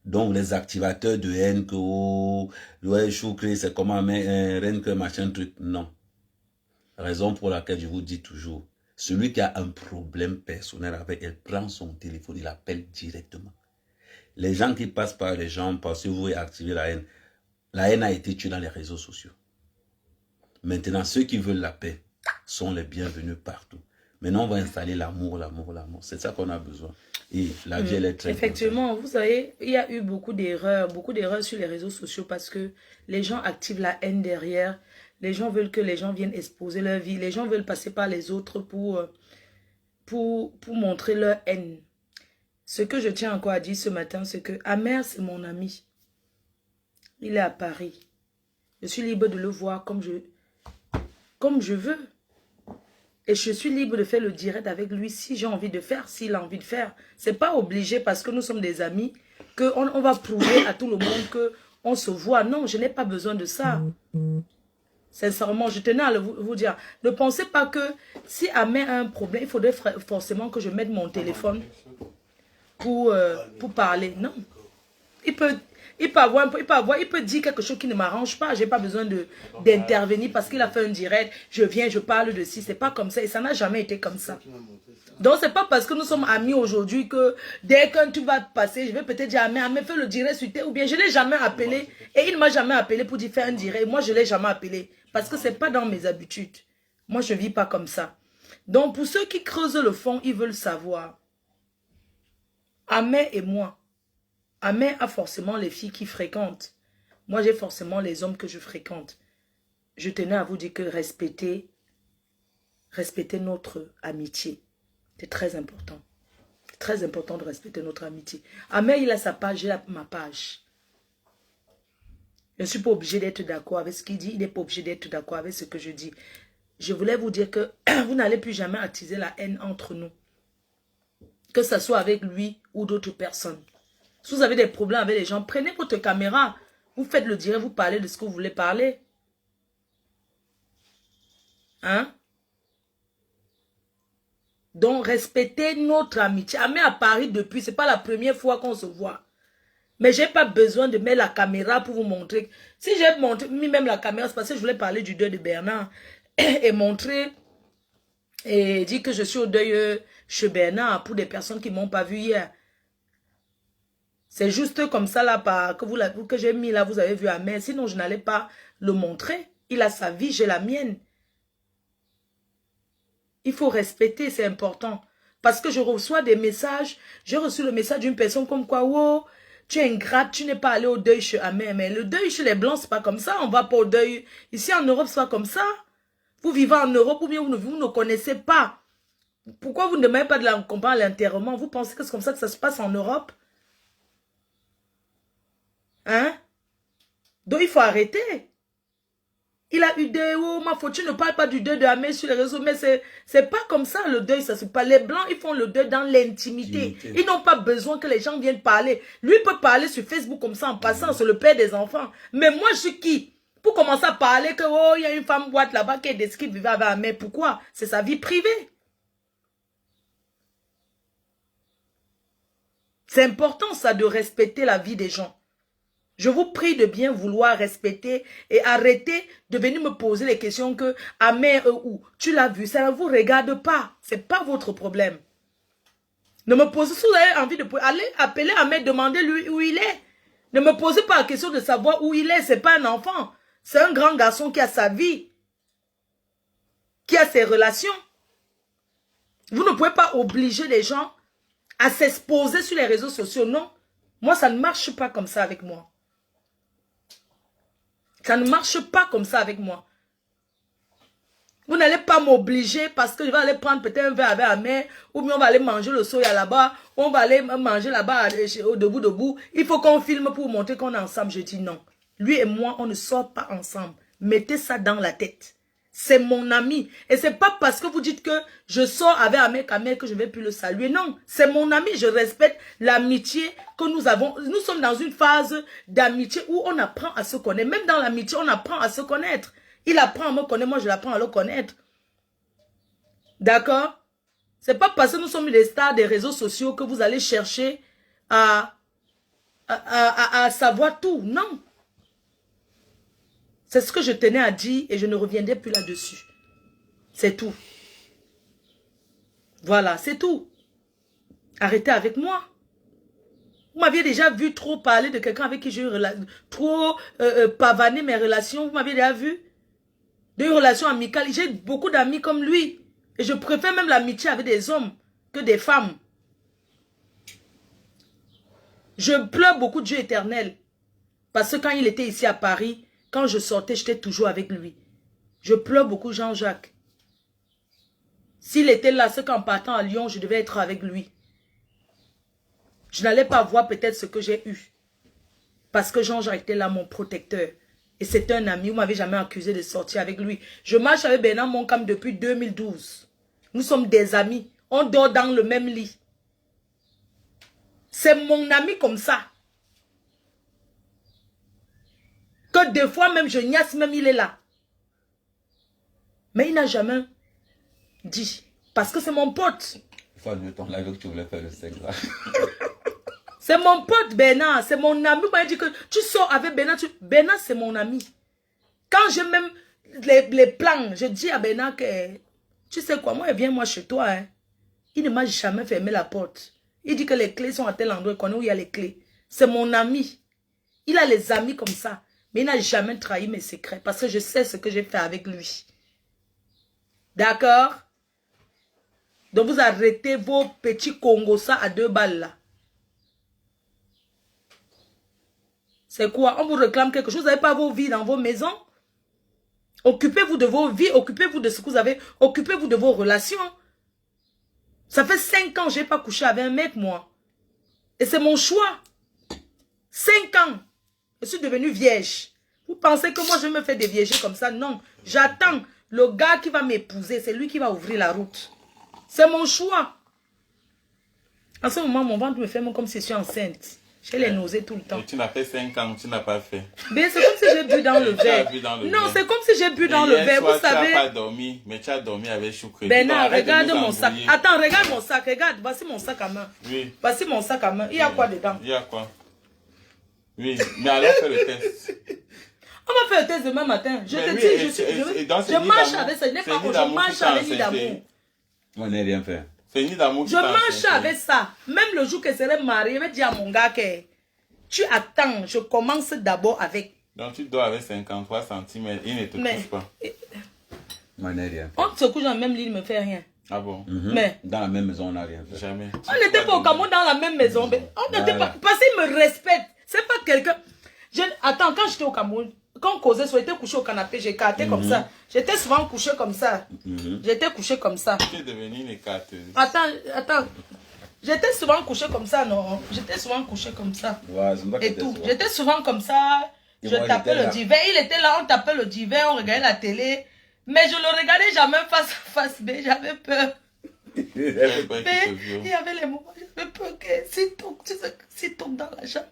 Donc, les activateurs de haine, que oh, ouais, choucré, c'est comment, mais reine cœur, machin, truc, non. Raison pour laquelle je vous dis toujours, celui qui a un problème personnel avec elle, prend son téléphone, il appelle directement. Les gens qui passent par les gens parce que vous voulez activer la haine a été tuée dans les réseaux sociaux. Maintenant, ceux qui veulent la paix sont les bienvenus partout. Maintenant, on va installer l'amour. C'est ça qu'on a besoin. Et la vie, elle est très effectivement, vous savez, il y a eu beaucoup d'erreurs sur les réseaux sociaux parce que les gens activent la haine derrière. Les gens veulent que les gens viennent exposer leur vie. Les gens veulent passer par les autres pour montrer leur haine. Ce que je tiens encore à dire ce matin, c'est que Amer, c'est mon ami. Il est à Paris. Je suis libre de le voir comme je veux. Et je suis libre de faire le direct avec lui si j'ai envie de faire, s'il a envie de faire. C'est pas obligé parce que nous sommes des amis qu'on va prouver à tout le monde qu'on se voit. Non, je n'ai pas besoin de ça. Sincèrement, je tenais à vous dire. Ne pensez pas que si Amer a un problème, il faudrait forcément que je mette mon téléphone pour parler. Non. Il peut dire quelque chose qui ne m'arrange pas. Je n'ai pas besoin d'intervenir parce qu'il a fait un direct. Je viens, je parle de ci. C'est pas comme ça. Et ça n'a jamais été comme ça. Donc, c'est pas parce que nous sommes amis aujourd'hui que dès que tu vas passer, je vais peut-être dire Amer, fais le direct sur tes. Ou bien je ne l'ai jamais appelé. Et il ne m'a jamais appelé pour dire faire un direct. Moi, je ne l'ai jamais appelé. Parce que ce n'est pas dans mes habitudes. Moi, je ne vis pas comme ça. Donc, pour ceux qui creusent le fond, ils veulent savoir. Amer et moi. Amer a forcément les filles qui fréquentent. Moi, j'ai forcément les hommes que je fréquente. Je tenais à vous dire que respecter notre amitié. C'est très important. C'est très important de respecter notre amitié. Amer, il a sa page, j'ai ma page. Je ne suis pas obligée d'être d'accord avec ce qu'il dit. Il n'est pas obligé d'être d'accord avec ce que je dis. Je voulais vous dire que vous n'allez plus jamais attiser la haine entre nous. Que ce soit avec lui ou d'autres personnes. Si vous avez des problèmes avec les gens, prenez votre caméra. Vous faites le direct, vous parlez de ce que vous voulez parler. Hein? Donc, respectez notre amitié. Amer à Paris depuis, ce n'est pas la première fois qu'on se voit. Mais je n'ai pas besoin de mettre la caméra pour vous montrer. Si j'ai mis même la caméra, c'est parce que je voulais parler du deuil de Bernard. Et montrer, et dire que je suis au deuil chez Bernard pour des personnes qui ne m'ont pas vu hier. C'est juste comme ça là que j'ai mis là, vous avez vu Amer. Sinon, je n'allais pas le montrer. Il a sa vie, j'ai la mienne. Il faut respecter, c'est important. Parce que je reçois des messages. J'ai reçu le message d'une personne comme quoi, oh, tu es ingrate, tu n'es pas allé au deuil chez Amer. Mais le deuil chez les Blancs, c'est pas comme ça. On va pas au deuil. Ici en Europe, c'est pas comme ça. Vous vivez en Europe ou bien vous ne connaissez pas. Pourquoi vous ne demandez pas de l'accompagnement à l'enterrement? Vous pensez que c'est comme ça que ça se passe en Europe? Hein? Donc il faut arrêter. Il a eu des oh, ma faute, tu ne parles pas du deuil de Amer sur les réseaux, mais c'est pas comme ça le deuil, ça se passe. Les Blancs, ils font le deuil dans l'intimité. Ils n'ont pas besoin que les gens viennent parler. Lui peut parler sur Facebook comme ça en passant, c'est le père des enfants. Mais moi, je suis qui? Pour commencer à parler que oh, il y a une femme boîte là-bas qui est décrite vivre avec Amer. Pourquoi? C'est sa vie privée. C'est important ça de respecter la vie des gens. Je vous prie de bien vouloir respecter et arrêter de venir me poser les questions que Amer ou tu l'as vu, ça ne vous regarde pas. Ce n'est pas votre problème. Ne me posez, si vous avez envie de aller appeler Amer, demandez-lui où il est. Ne me posez pas la question de savoir où il est, ce n'est pas un enfant. C'est un grand garçon qui a sa vie, qui a ses relations. Vous ne pouvez pas obliger les gens à s'exposer sur les réseaux sociaux, non. Moi, ça ne marche pas comme ça avec moi. Ça ne marche pas comme ça avec moi. Vous n'allez pas m'obliger parce que je vais aller prendre peut-être un verre avec la mère, ou bien on va aller manger le soya là-bas, on va aller manger là-bas au debout. Il faut qu'on filme pour montrer qu'on est ensemble. Je dis non. Lui et moi, on ne sort pas ensemble. Mettez ça dans la tête. C'est mon ami. Et c'est pas parce que vous dites que je sors avec un mec que je ne vais plus le saluer. Non, c'est mon ami. Je respecte l'amitié que nous avons. Nous sommes dans une phase d'amitié où on apprend à se connaître. Même dans l'amitié, on apprend à se connaître. Il apprend à me connaître, moi je l'apprends à le connaître. D'accord? C'est pas parce que nous sommes des stars des réseaux sociaux que vous allez chercher à savoir tout. Non. C'est ce que je tenais à dire et je ne reviendrai plus là-dessus. C'est tout. Voilà, c'est tout. Arrêtez avec moi. Vous m'aviez déjà vu trop parler de quelqu'un avec qui j'ai eu trop pavaner mes relations. Vous m'aviez déjà vu? Des relations amicales. J'ai beaucoup d'amis comme lui. Et je préfère même l'amitié avec des hommes que des femmes. Je pleure beaucoup Dieu éternel. Parce que quand il était ici à Paris, quand je sortais, j'étais toujours avec lui. Je pleure beaucoup Jean-Jacques. S'il était là, c'est qu'en partant à Lyon, je devais être avec lui. Je n'allais pas voir peut-être ce que j'ai eu. Parce que Jean-Jacques était là, mon protecteur. Et c'était un ami, vous ne m'avez jamais accusé de sortir avec lui. Je marche avec Bernard Moncam depuis 2012. Nous sommes des amis. On dort dans le même lit. C'est mon ami comme ça. Que des fois même je niasse, même il est là. Mais il n'a jamais dit. Parce que c'est mon pote. Enfin, le temps là que tu voulais faire le sexe là. C'est mon pote Bernard, c'est mon ami. Il m'a dit que tu sors avec Bernard. Bernard, c'est mon ami. Quand j'ai même les plans, je dis à Bernard que, tu sais quoi, moi, viens moi chez toi. Hein. Il ne m'a jamais fermé la porte. Il dit que les clés sont à tel endroit, qu'on est où il y a les clés. C'est mon ami. Il a les amis comme ça. Mais il n'a jamais trahi mes secrets. Parce que je sais ce que j'ai fait avec lui. D'accord? Donc vous arrêtez vos petits Congosa à 2 balles là. C'est quoi? On vous réclame quelque chose. Vous n'avez pas vos vies dans vos maisons. Occupez-vous de vos vies. Occupez-vous de ce que vous avez. Occupez-vous de vos relations. Ça fait 5 ans que je n'ai pas couché avec un mec, moi. Et c'est mon choix. 5 ans. Je suis devenue vierge. Vous pensez que moi je me fais des vierges comme ça? Non. J'attends le gars qui va m'épouser. C'est lui qui va ouvrir la route. C'est mon choix. En ce moment, mon ventre me fait comme si je suis enceinte. J'ai les nausées tout le temps. Et tu n'as fait 5 ans, tu n'as pas fait. Mais c'est comme si j'ai bu dans le verre. Non, c'est comme si j'ai bu dans le verre. Vous savez. Tu n'as pas dormi, mais tu as dormi avec Choukri. Bernard, regarde mon sac. Attends, regarde mon sac. Regarde, voici mon sac à main. Oui. Voici mon sac à main. Il y a quoi dedans? Il y a quoi? Oui, mais alors fais le test. On m'a fait le test demain matin. Je te dis, je marche avec ça. Je marche avec Nid d'amour. On n'est rien fait. C'est Nid d'amour. Je marche avec ça. Même le jour que je serai mariée, je vais dire à mon gars que tu attends, je commence d'abord avec. Donc tu dors avec 53 cm, il ne te touche pas. On n'est rien fait. On se couche dans le même lit, il ne me fait rien. Ah bon? Mais dans la même maison, on n'a rien fait. Jamais. On n'était pas au Cameroun dans la même maison. On n'était pas. Parce qu'il me respecte. C'est pas quelqu'un. Attends, quand j'étais au Cameroun, quand on causait, on était couché au canapé, j'ai carté comme ça. J'étais souvent couché comme ça. J'étais couché comme ça. Tu es devenue une écarteuse. Attends. J'étais souvent couché comme ça, non? J'étais souvent couché comme ça. Ouais, et tout. J'étais souvent comme ça. Je tapais le divan. Il était là, on tapait le divan, on regardait la télé. Mais je le regardais jamais face à face, mais j'avais peur. Mais il y avait les moments, j'avais peur que s'il tombe dans la chambre,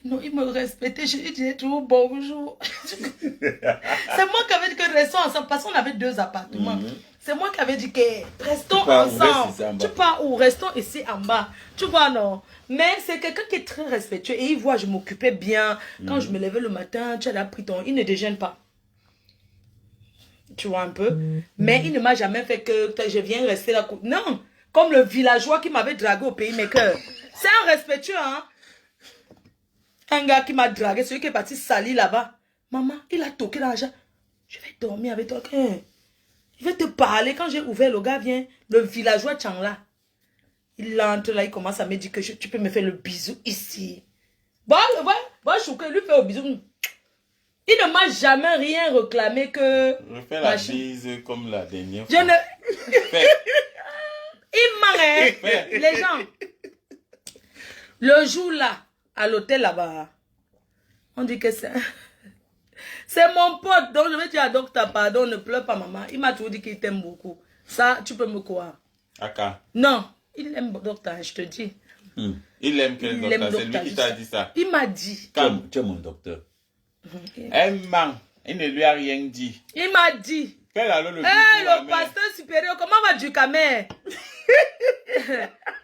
non, il me respectait, je lui disais toujours bonjour. C'est moi qui avais dit que restons ensemble, parce qu'on avait 2 appartements. C'est moi qui avais dit que restons ensemble. Tu pars où? Restons ici en bas. Tu vois, non? Mais c'est quelqu'un qui est très respectueux et il voit, je m'occupais bien. Quand je me levais le matin, tu as pris ton... Il ne déjeune pas. Tu vois un peu? Mais il ne m'a jamais fait que je viens rester là. Non! Comme le villageois qui m'avait dragué au pays maker. C'est un respectueux, hein? Un gars qui m'a dragué, celui qui est parti salir là-bas. Maman, il a toqué l'argent. Je vais dormir avec toi. Je vais te parler. Quand j'ai ouvert, le gars vient, le villageois Tchangla. Il entre là, il commence à me dire que tu peux me faire le bisou ici. Bon, Chouké, lui fait le bisou. Il ne m'a jamais rien réclamé que... Refais la bise comme la dernière Je fois. ne... Fais. Il m'a... Fais. Les gens... Le jour là, à l'hôtel là-bas, on dit que c'est... C'est mon pote, donc je vais dire à docteur, pardon, ne pleure pas maman. Il m'a toujours dit qu'il t'aime beaucoup. Ça, tu peux me croire. Aka. Non, il aime docteur, je te dis. Il aime quel Il aime docteur? C'est lui qui t'a jusqu'à- dit ça. Il m'a dit. Calme. Tu es mon docteur. Elle ment. Il ne lui a rien dit. Il m'a dit. Quel alors le Eh, bisou, la le mère? pasteur supérieur, comment va Ducamer?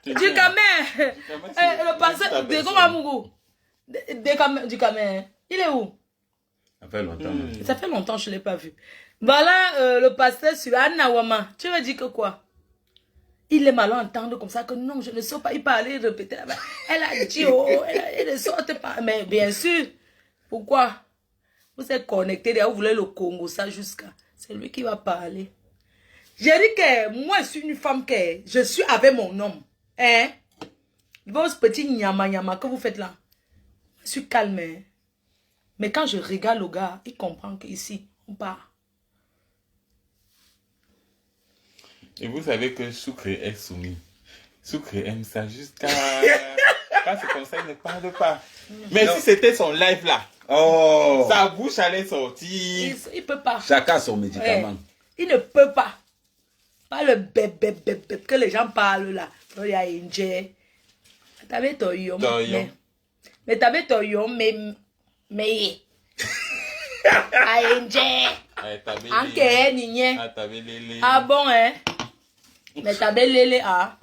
Ducamer. Le pasteur, Ducamer. Il est où? Ça fait longtemps. Ça fait longtemps que je ne l'ai pas vu. Voilà le pasteur sur Anna Wama. Tu veux dire que quoi? Il est mal à entendre comme ça que non, je ne sors pas. Il parlait, répéter là-bas. Elle a dit, oh, elle ne sortait pas. Mais bien sûr, pourquoi? Vous êtes connectés, vous voulez le Congo, ça jusqu'à. C'est lui qui va parler. J'ai dit que moi, je suis une femme que je suis avec mon homme. Hein? Vos petits nyama que vous faites là. Je suis calme. Hein? Mais quand je regarde le gars, il comprend qu'ici, on part. Et vous savez que Sucre est soumis. Sucre aime ça jusqu'à... Quand c'est comme ça, il ne parle pas. Mais Non. si c'était son live là, Oh! sa bouche allait sortir. Il ne peut pas. Chacun son médicament. Il ne peut pas. Pas le bébé que les gens parlent là. Il y a Inje. T'avais ton yom. Mais t'avais ton yom, mais. Ah, Inje. Anke, nigne. Ah bon, hein? Mais t'avais lélé, ah.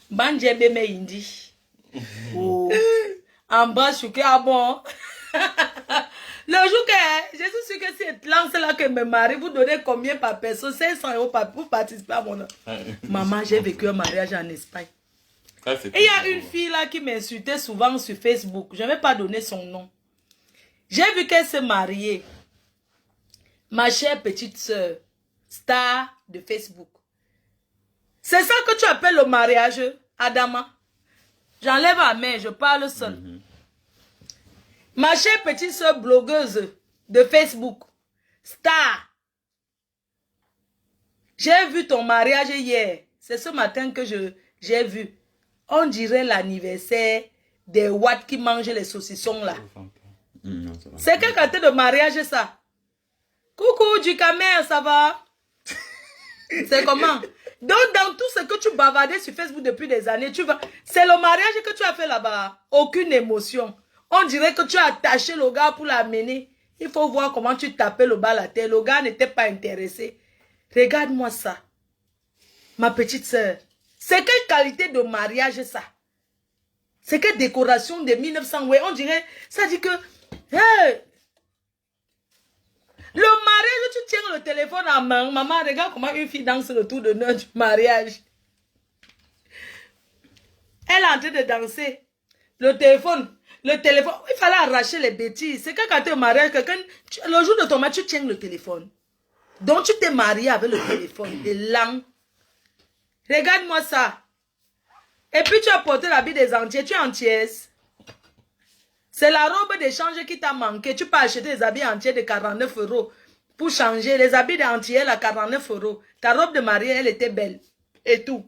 Banje beme indi. Oh. Embrasse, chouké, ah bon. Le jour que je suis sûr que cette lance-là que me marie, vous donnez combien par personne? 500 € pour participer à mon... Maman, j'ai vécu un mariage en Espagne. Et il y a une fille là qui m'insultait souvent sur Facebook. Je ne vais pas donner son nom. J'ai vu qu'elle se mariait. Ma chère petite soeur, star de Facebook. C'est ça que tu appelles le mariage, Adama? J'enlève la main, je parle seul. Ma chère petite soeur blogueuse de Facebook, star. J'ai vu ton mariage hier. C'est ce matin que j'ai vu. On dirait l'anniversaire des Watts qui mangent les saucissons là. C'est quel quartier de mariage ça? Coucou du Camer, ça va? C'est comment? Donc dans tout ce que tu bavardais sur Facebook depuis des années, tu vas... C'est le mariage que tu as fait là-bas. Aucune émotion. On dirait que tu as attaché le gars pour l'amener. Il faut voir comment tu tapais le bas à la tête. Le gars n'était pas intéressé. Regarde-moi ça. Ma petite soeur. C'est quelle qualité de mariage ça? C'est quelle décoration de 1900? Ouais, on dirait... Ça dit que... Hey, le mariage, tu tiens le téléphone en main. Maman, regarde comment une fille danse le tour de nœud du mariage. Elle est en train de danser. Le téléphone, il fallait arracher les bêtises. C'est quand tu es marié, le jour de ton mariage, tu tiens le téléphone. Donc tu t'es marié avec le téléphone. Et là, regarde-moi ça. Et puis tu as porté l'habit des entiers, tu es entière. C'est la robe d'échange qui t'a manqué. Tu peux acheter des habits entiers de 49 € pour changer. Les habits d'entier à 49 €. Ta robe de mariée, elle était belle. Et tout.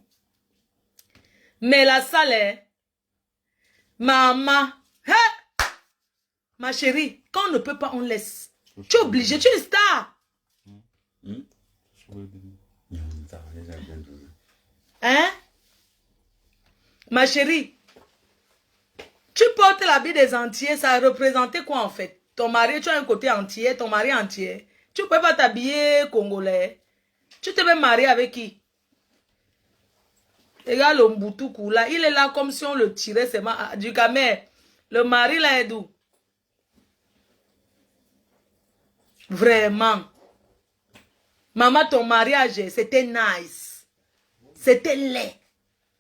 Mais la salle, hein? Maman. Hein? Ma chérie, quand on ne peut pas, on laisse. Tu es obligé, tu es une star. Hein? Ma chérie. Tu portes l'habit des entiers, ça représentait quoi en fait? Ton mari, tu as un côté entier, ton mari entier. Tu ne peux pas t'habiller congolais. Tu te veux marier avec qui? Regarde le Mboutou là, il est là comme si on le tirait seulement du Camer. Le mari là est d'où? Vraiment. Maman, ton mariage, c'était nice. C'était laid.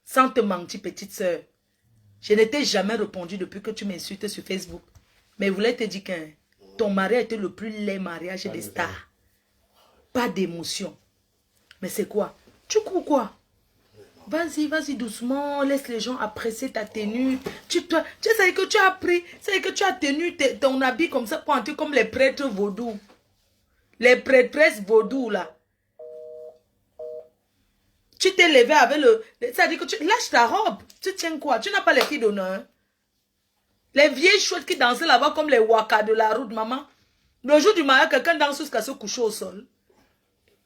Sans te mentir, petite soeur. Je ne t'ai jamais répondu depuis que tu m'insultes sur Facebook. Mais je voulais te dire que ton mariage était le plus laid mariage des stars. Pas d'émotion. Mais c'est quoi? Tu cours quoi? Vas-y, vas-y doucement, laisse les gens apprécier ta tenue. Tu sais que tu as pris, c'est que tu as tenu ton habit comme ça pour entrer comme les prêtres vaudous. Les prêtresses vaudous là. Tu t'es levé avec le... C'est-à-dire que tu lâches ta robe. Tu tiens quoi? Tu n'as pas les filles d'honneur. Les vieilles chouettes qui dansaient là-bas comme les wakas de la route, maman. Le jour du mariage, quelqu'un danse jusqu'à se coucher au sol.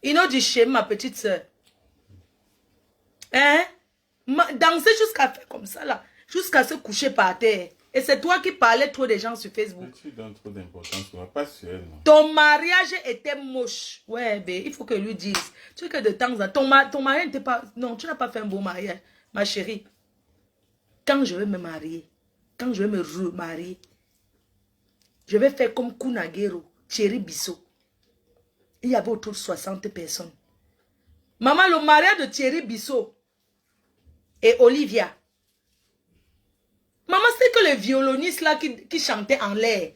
Ils ont dit chez ma petite soeur. Hein? Danser jusqu'à faire comme ça là. Jusqu'à se coucher par terre. Et c'est toi qui parlais trop des gens sur Facebook. Mais tu donnes trop d'importance, tu ne vas pas sur elle, non? Ton mariage était moche. Ouais, ben, il faut que lui dise. Tu sais que de temps en temps, ton mariage n'était pas... Non, tu n'as pas fait un beau mariage, ma chérie. Quand je vais me marier, quand je vais me remarier, je vais faire comme Kunagero, Thierry Bissot. Il y avait autour de 60 personnes. Maman, le mariage de Thierry Bissot et Olivia. Maman, c'est que les violonistes là qui chantaient en l'air.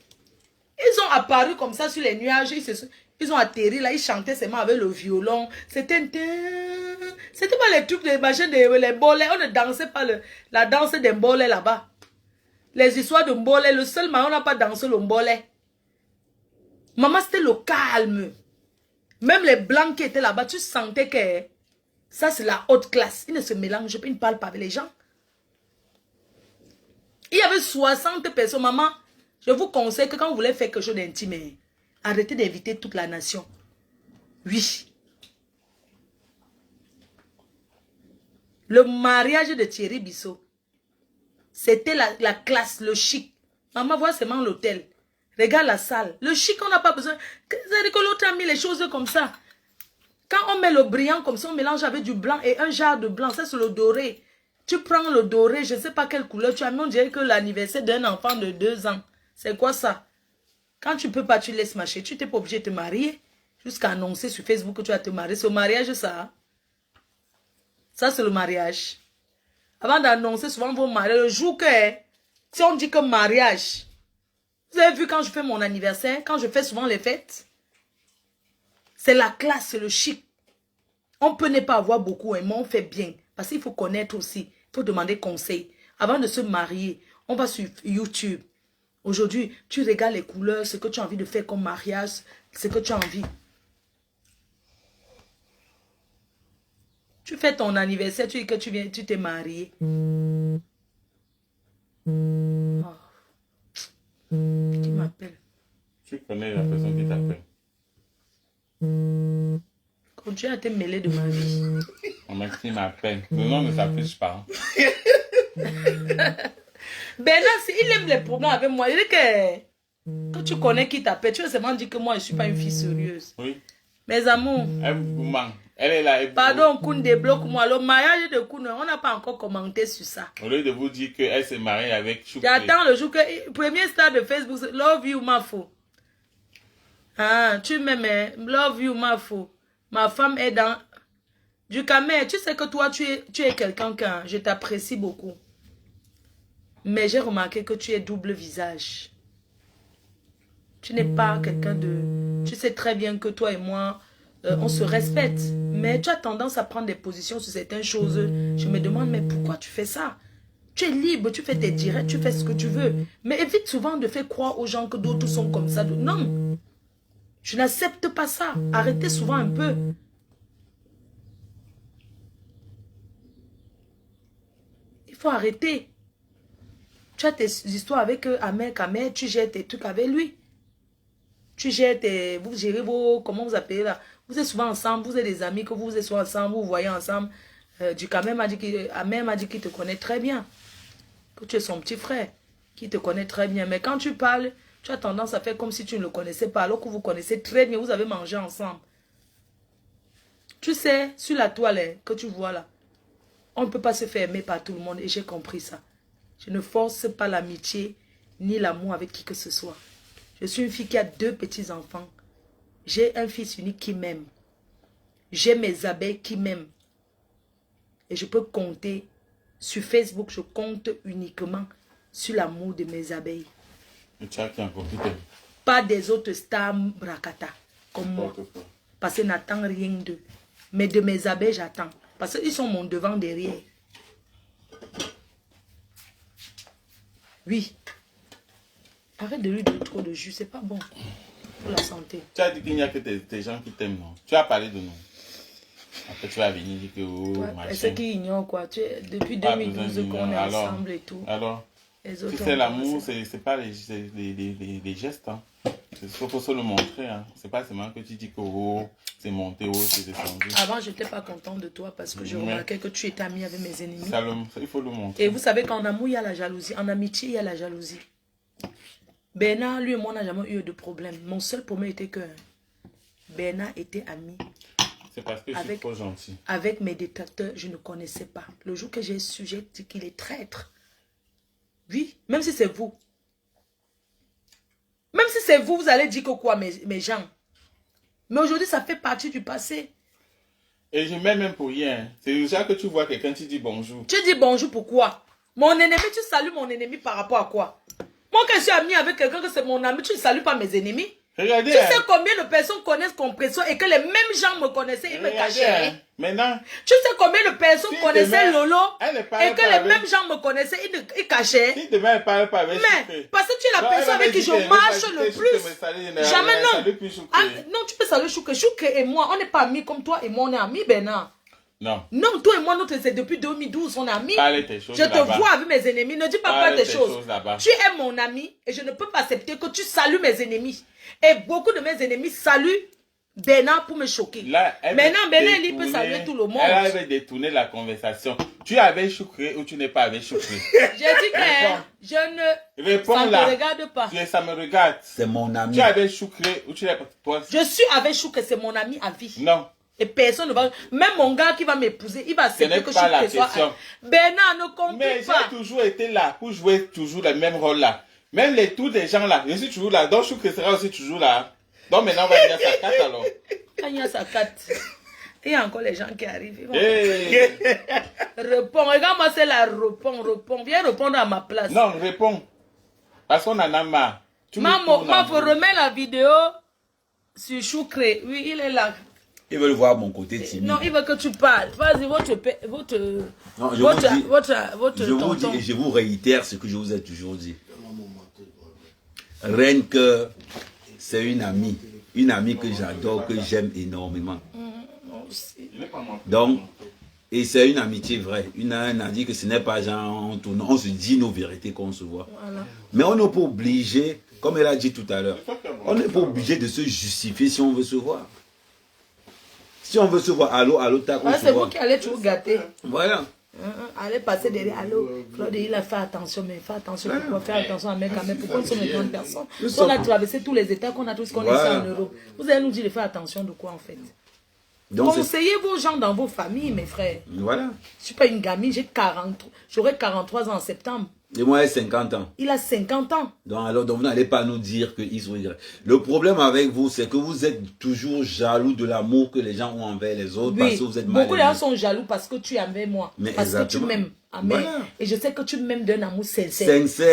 Ils ont apparu comme ça sur les nuages. Ils ont atterri là. Ils chantaient seulement avec le violon. C'était pas les trucs, les machins, les bolets. On ne dansait pas la danse des bolets là-bas. Les histoires de bolets. Le seul mariage, on n'a pas dansé le bolet. Maman, c'était le calme. Même les blancs qui étaient là-bas, tu sentais que ça, c'est la haute classe. Ils ne se mélangent pas, ils ne parlent pas avec les gens. Il y avait 60 personnes. Maman, je vous conseille que quand vous voulez faire quelque chose d'intime, arrêtez d'inviter toute la nation. Oui. Le mariage de Thierry Bissot, c'était la classe, le chic. Maman, voit seulement l'hôtel. Regarde la salle. Le chic, on n'a pas besoin. C'est-à-dire que l'autre a mis les choses comme ça. Quand on met le brillant comme ça, on mélange avec du blanc et un jar de blanc. Ça, c'est le doré. Tu prends le doré, je ne sais pas quelle couleur tu as, mais on dirait que l'anniversaire d'un enfant de 2 ans. C'est quoi ça? Quand tu ne peux pas, tu laisses marcher. Tu n'es pas obligé de te marier. Jusqu'à annoncer sur Facebook que tu vas te marier. C'est au mariage, ça. Ça, c'est le mariage. Avant d'annoncer souvent vos mariages, le jour que, si on dit que mariage, vous avez vu quand je fais mon anniversaire, quand je fais souvent les fêtes, c'est la classe, c'est le chic. On peut ne pas avoir beaucoup, mais on fait bien. Parce qu'il faut connaître aussi, il faut demander conseil. Avant de se marier, on va sur YouTube. Aujourd'hui, tu regardes les couleurs, ce que tu as envie de faire comme mariage, ce que tu as envie. Tu fais ton anniversaire, tu dis que tu t'es marié. Oh. Qui m'appelle? Tu connais la personne qui t'appelle. Continue à te mêler de ma vie. On m'a qui m'appelle. Le nom ne s'affiche pas. Bernard, il aime les problèmes avec moi. Il dit que tu connais qui t'appelle, tu veux seulement dire que moi, je ne suis pas une fille sérieuse. Oui. Mes amours. Elle vous manque. Elle est là. Pardon, Koun débloque-moi. Le mariage de Koun, on n'a pas encore commenté sur ça. Au lieu de vous dire qu'elle s'est mariée avec Chouké. J'attends le jour que... Premier stade de Facebook, c'est Love you, ma fou. Ah, tu m'aimes. Love you, ma fou. Ma femme est dans... Du camé, tu sais que toi, tu es quelqu'un que je t'apprécie beaucoup. Mais j'ai remarqué que tu es double visage. Tu n'es pas quelqu'un de... Tu sais très bien que toi et moi, on se respecte. Mais tu as tendance à prendre des positions sur certaines choses. Je me demande, mais pourquoi tu fais ça? Tu es libre, tu fais tes directs, tu fais ce que tu veux. Mais évite souvent de faire croire aux gens que d'autres sont comme ça. Non, je n'accepte pas ça. Arrêtez souvent un peu. Il faut arrêter. Tu as tes histoires avec Ahmed Kamer, tu gères tes trucs avec lui. Tu gères tes... Vous gérez vos... Comment vous appelez là? Vous êtes souvent ensemble, vous êtes des amis, que vous êtes souvent ensemble, vous vous voyez ensemble. Du Kamer m'a dit qu'il te connaît très bien. Que tu es son petit frère, qui te connaît très bien. Mais quand tu parles, tu as tendance à faire comme si tu ne le connaissais pas, alors que vous connaissez très bien, vous avez mangé ensemble. Tu sais, sur la toile que tu vois là, on ne peut pas se faire aimer par tout le monde et j'ai compris ça. Je ne force pas l'amitié ni l'amour avec qui que ce soit. Je suis une fille qui a 2 petits-enfants. J'ai un fils unique qui m'aime. J'ai mes abeilles qui m'aiment. Et je peux compter sur Facebook, je compte uniquement sur l'amour de mes abeilles. Et tu as qui encore qui t'aime? Pas des autres stars bracata comme moi. Parce que je n'attends rien d'eux. Mais de mes abeilles, j'attends. Parce Parce qu'ils sont mon devant derrière. Oui. Arrête de lui donner trop de jus, c'est pas bon pour la santé. Tu as dit qu'il n'y a que tes gens qui t'aiment, non? Tu as parlé de nous. Après, tu vas venir dire que Et ceux qui ignorent quoi, depuis Pas 2012 besoin qu'on est alors, ensemble et tout. Alors, Les tu autres sais, ont l'amour, commencé. c'est pas les gestes. Hein. Il faut se le montrer. Hein. C'est pas seulement que tu dis que c'est monté, c'est descendu. Avant, je n'étais pas contente de toi parce que je remarquais que tu étais ami avec mes ennemis. Il faut le montrer. Et vous savez qu'en amour, il y a la jalousie. En amitié, il y a la jalousie. Bernard, lui et moi, on n'a jamais eu de problème. Mon seul problème était que Bernard était ami. C'est parce que je suis trop gentil. Avec mes détracteurs, je ne connaissais pas. Le jour que j'ai su, j'ai dit qu'il est traître. Oui, même si c'est vous. Même si c'est vous, vous allez dire que quoi, mes gens. Mais aujourd'hui, ça fait partie du passé. Et je mets même pour rien. C'est déjà que tu vois quelqu'un, tu dis bonjour. Tu dis bonjour pourquoi? Mon ennemi, tu salues mon ennemi par rapport à quoi? Moi, quand je suis ami avec quelqu'un que c'est mon ami, tu ne salues pas mes ennemis. Regardez. Tu sais combien de personnes connaissent Compression et que les mêmes gens me connaissaient et me cachaient. Maintenant. Tu sais combien de personnes connaissaient Lolo et que les mêmes gens me connaissaient et cachaient. Si demain elle parle pas avec Mais parce que tu es la personne avec qui je marche le plus. Jamais non. Ah, non, tu peux saluer Chouke. Chouke et moi, on n'est pas amis comme toi et moi, on est amis, Bernard. Non. Non, toi et moi, c'est depuis 2012, on est amis. Je te vois avec mes ennemis. Ne dis pas tes choses. Tu es mon ami et je ne peux pas accepter que tu salues mes ennemis. Et beaucoup de mes ennemis saluent Bernard pour me choquer. Là, maintenant, Bernard, il peut saluer tout le monde. Elle avait détourné la conversation. Tu es avec Choukré ou tu n'es pas avec Choukré? J'ai dit que je ne... Réponds ça là. ne me regarde pas. Ça me regarde. C'est mon ami. Tu es avec Choukré ou tu n'es pas... Je suis avec Choukré, c'est mon ami à vie. Non. Et personne ne va... Même mon gars qui va m'épouser, il va accepter que Choukré soit... Bernard, ne compte pas. Mais j'ai toujours été là pour jouer toujours le même rôle là. Même tous les gens là, je suis toujours là. Donc Choukré sera aussi toujours là. Donc maintenant, on va dire sa carte alors. Quand il y a sa carte, il y a encore les gens qui arrivent. Hey. Réponds, regarde-moi, c'est la réponds. Viens répondre à ma place. Non, réponds. Parce qu'on en a marre. Maman, faut remettre la vidéo sur Choukré. Oui, il est là. Il veut le voir mon côté timide. Non, il veut que tu parles. Vas-y, je vous réitère ce que je vous ai toujours dit. Rien que c'est une amie que j'adore, que j'aime énormément. Donc, et c'est une amitié vraie. On a dit que ce n'est pas genre, on se dit nos vérités quand on se voit. Voilà. Mais on n'est pas obligé, comme elle a dit tout à l'heure, on n'est pas obligé de se justifier si on veut se voir. Si on veut se voir, allô, tac, on se voit. C'est vous qui allez toujours gâter. Voilà. Allez passer derrière, allô, Claude, il a fait attention, mais fais attention, pourquoi faire attention à mes caméras, pourquoi nous sommes des grandes personnes. On a traversé tous les états qu'on a tous qu'on est ici en Europe. Vous allez nous dire de faire attention de quoi en fait? Donc, conseillez vos gens dans vos familles, mes frères. Voilà. Je ne suis pas une gamine, j'aurai 43 ans en septembre. Et moi, il a 50 ans. Il a 50 ans. Donc vous n'allez pas nous dire qu'ils sont... Le problème avec vous, c'est que vous êtes toujours jaloux de l'amour que les gens ont envers les autres, oui, parce que vous êtes mal. Beaucoup de gens sont jaloux parce que tu es envers moi. Mais parce exactement. que tu m'aimes. Voilà. Et je sais que tu m'aimes d'un amour sincère.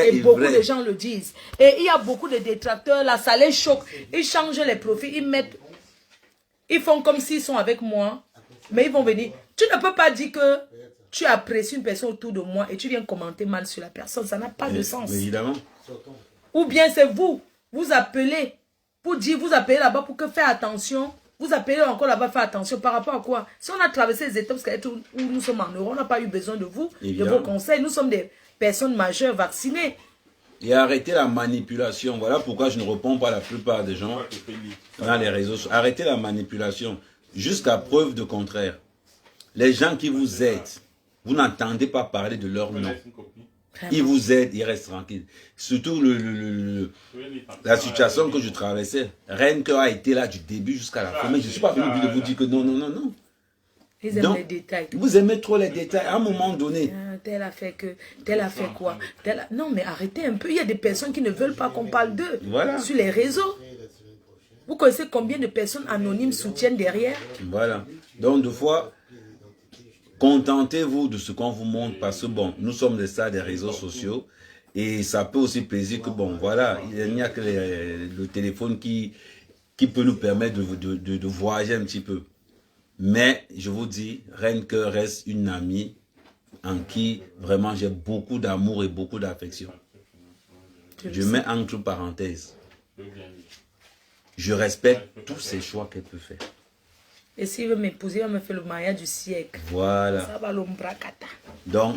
Et beaucoup vrai. de gens le disent. Et il y a beaucoup de détracteurs, là, ça les choque. Ils changent les profils, ils font comme s'ils sont avec moi, mais ils vont venir. Tu ne peux pas dire que tu apprécies une personne autour de moi et tu viens commenter mal sur la personne. Ça n'a pas de sens. Évidemment. Ou bien c'est vous appelez pour dire, vous appelez là-bas pour que faire attention. Vous appelez encore là-bas faire attention par rapport à quoi? Si on a traversé les étapes où nous sommes en Europe, on n'a pas eu besoin de vous, évidemment, de vos conseils. Nous sommes des personnes majeures vaccinées. Et arrêtez la manipulation. Voilà pourquoi je ne réponds pas à la plupart des gens dans les réseaux sociaux. Arrêtez la manipulation. Jusqu'à preuve de contraire. Les gens qui vous aident, vous n'entendez pas parler de leur nom. Ils vous aident, ils restent tranquilles. Surtout la situation que je traversais. Rennes a été là du début jusqu'à la fin. Mais je ne suis pas venu de vous dire que non. Ils aiment les détails. Vous aimez trop les détails. À un moment donné. Tel a fait que, tel a fait quoi. Non, mais arrêtez un peu. Il y a des personnes qui ne veulent pas qu'on parle d'eux. Voilà. Sur les réseaux. Vous connaissez combien de personnes anonymes soutiennent derrière? Voilà. Donc, des fois, contentez-vous de ce qu'on vous montre parce que, bon, nous sommes des stars des réseaux sociaux et ça peut aussi plaisir que, bon, voilà, il n'y a que le téléphone qui peut nous permettre de voyager un petit peu. Mais je vous dis, Reine Cœur reste une amie en qui vraiment j'ai beaucoup d'amour et beaucoup d'affection. Je mets entre parenthèses. Je respecte tous ces choix qu'elle peut faire. Et s'il veut m'épouser, il va me faire le mariage du siècle. Voilà. Ça va l'ombrakata. Donc,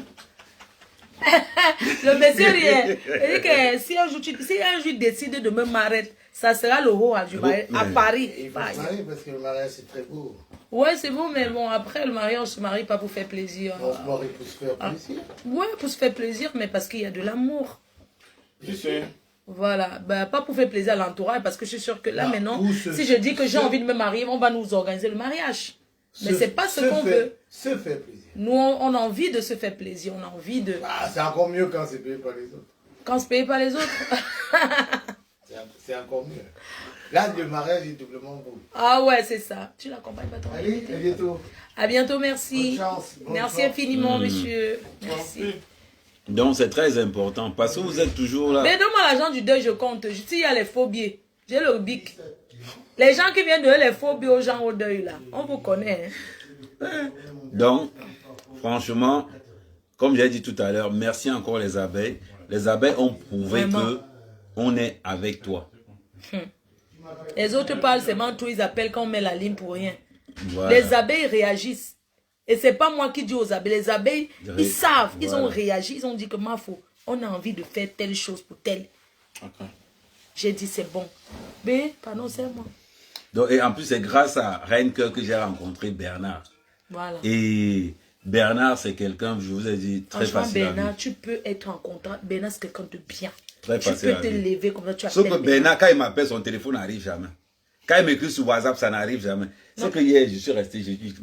Le monsieur rien. Il dit que si un jour il décide de me marier, ça sera le haut du mariage à Paris. Il faut se marier parce que le mariage c'est très beau. Ouais, c'est bon, mais bon, après le mariage, on se marie pas pour faire plaisir. On se marie pour se faire plaisir. Ouais, pour se faire plaisir, mais parce qu'il y a de l'amour. Tu sais. Voilà, bah, pas pour faire plaisir à l'entourage, parce que je suis sûre que là Non, maintenant, ou se- si je dis que j'ai se- envie de me marier, on va nous organiser le mariage. Mais c'est pas ce qu'on fait- veut. Se faire plaisir. Nous, on a envie de se faire plaisir, on a envie de... Ah, c'est encore mieux quand c'est payé par les autres. Quand on se paye pas les autres. C'est encore mieux. Là, le mariage est doublement beau. Ah ouais, c'est ça. Tu l'accompagnes pas ton Allez, à bientôt. À bientôt, merci. Bonne chance, bonne Merci chance. infiniment, monsieur. Merci. donc c'est très important parce que vous êtes toujours là. Mais donne-moi l'argent du deuil, je compte. S'il y a les faux billets, j'ai le bic. Les gens qui viennent donner les faux billets aux gens au deuil, là, on vous connaît. Hein. Donc, franchement, comme j'ai dit tout à l'heure, merci encore les abeilles. Les abeilles ont prouvé Vraiment. que on est avec toi. Les autres parlent seulement tout, ils appellent quand on met la ligne pour rien. Voilà. Les abeilles réagissent. Et c'est pas moi qui dis aux abeilles. Les abeilles, ils savent, ils ont Voilà. réagi, ils ont dit que ma faut, on a envie de faire telle chose pour telle. Ok. J'ai dit c'est bon. Mais, pardon, c'est moi. Donc, et en plus, c'est grâce à Reine Cœur que j'ai rencontré Bernard. Voilà. Et Bernard, c'est quelqu'un, je vous ai dit, très Franchement, facile à Bernard, vivre. tu peux être en contact. Bernard, c'est quelqu'un de bien. Très Tu facile peux à te vivre. lever comme ça, tu Sauf appelles que Bernard, quand il m'appelle, son téléphone n'arrive jamais. Quand il m'écrit sur WhatsApp, ça n'arrive jamais. C'est que hier, je suis resté, j'ai dit,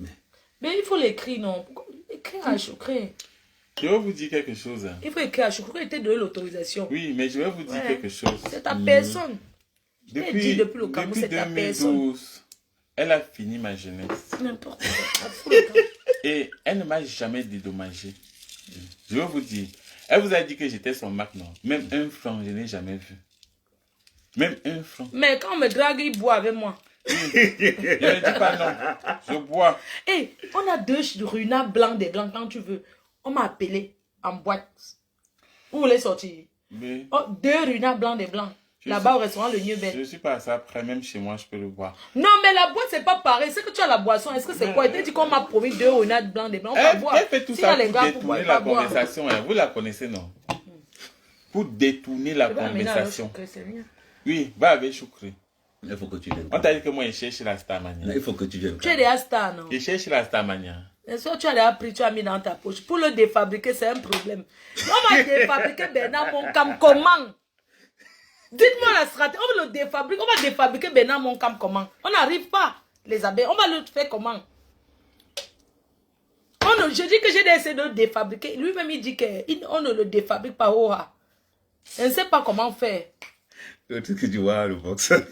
Mais il faut l'écrire, non? Pourquoi? Écrire à Choukré. Je vais vous dire quelque chose. Il faut écrire à Choukré, il t'a donné l'autorisation. Oui, mais je vais vous dire Ouais. quelque chose. C'est ta personne. Depuis, depuis le Cameroun, c'est ta 2012, elle a fini ma jeunesse. N'importe quoi. À fou le camp. Et elle ne m'a jamais dédommagé. Je vais vous dire. Elle vous a dit que j'étais son Mac, non? Même un franc, je n'ai jamais vu. Même un franc. Mais quand on me drague, il boit avec moi. Je ne dis pas non. Je bois. Hé, on a deux runards blancs, des blancs quand tu veux. On m'a appelé en boîte. Où vous voulez sortir? Mais Oh, deux runards blancs, des blancs. Là-bas au restaurant Le New je Bel. ne suis pas à ça près. Même chez moi, je peux le boire. Non, mais la boîte, c'est pas pareil. C'est que tu as la boisson. Est-ce que c'est quoi? Il t'a dit qu'on m'a promis deux renards blancs, des blancs. On va boire. Elle fait tout Si ça y a les pour gars détourner pas la boire. conversation. Hein. Vous la connaissez, non? Pour détourner la Je vais amener à l'autre conversation. Choukré, c'est mieux. Oui, va avec Choukri. il faut que tu viennes. On t'a dit que moi, je cherche la Starmania. Il faut que tu viennes. Tu es déjà star, non? Je cherche la Starmania. Et soit tu as déjà pris, tu as mis dans ta poche. Pour le défabriquer, c'est un problème. On va défabriquer Bernard Moncam comment? Dites-moi la stratégie. On va le défabriquer. On va défabriquer Bernard Moncam comment? On n'arrive pas, les abeilles. On va le faire comment? Je dis que j'ai essayé de le défabriquer. Lui-même, il dit qu'on ne le défabrique pas. Oh, ah. Je ne sais pas comment faire. Le truc que tu vois, le boxeur.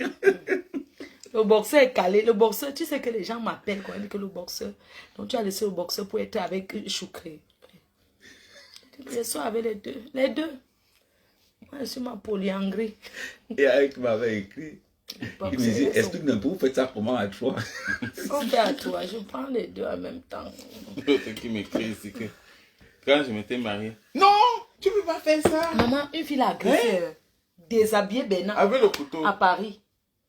Le boxeur est calé. Le boxeur, tu sais que les gens m'appellent quand ils disent que le boxeur. Donc tu as laissé le boxeur pour être avec Choukré. Je suis avec les deux. Les deux. Moi, je suis ma polyandrie. Et avec qui m'avait écrit, il me dit, est-ce que vous faites ça comment à trois? On fait à toi. Je prends les deux en même temps. L'autre qui m'écrit ici que quand je m'étais marié. Non, tu peux pas faire ça. Maman, une fille a agressé, déshabillé Bernard Avec le couteau. à Paris.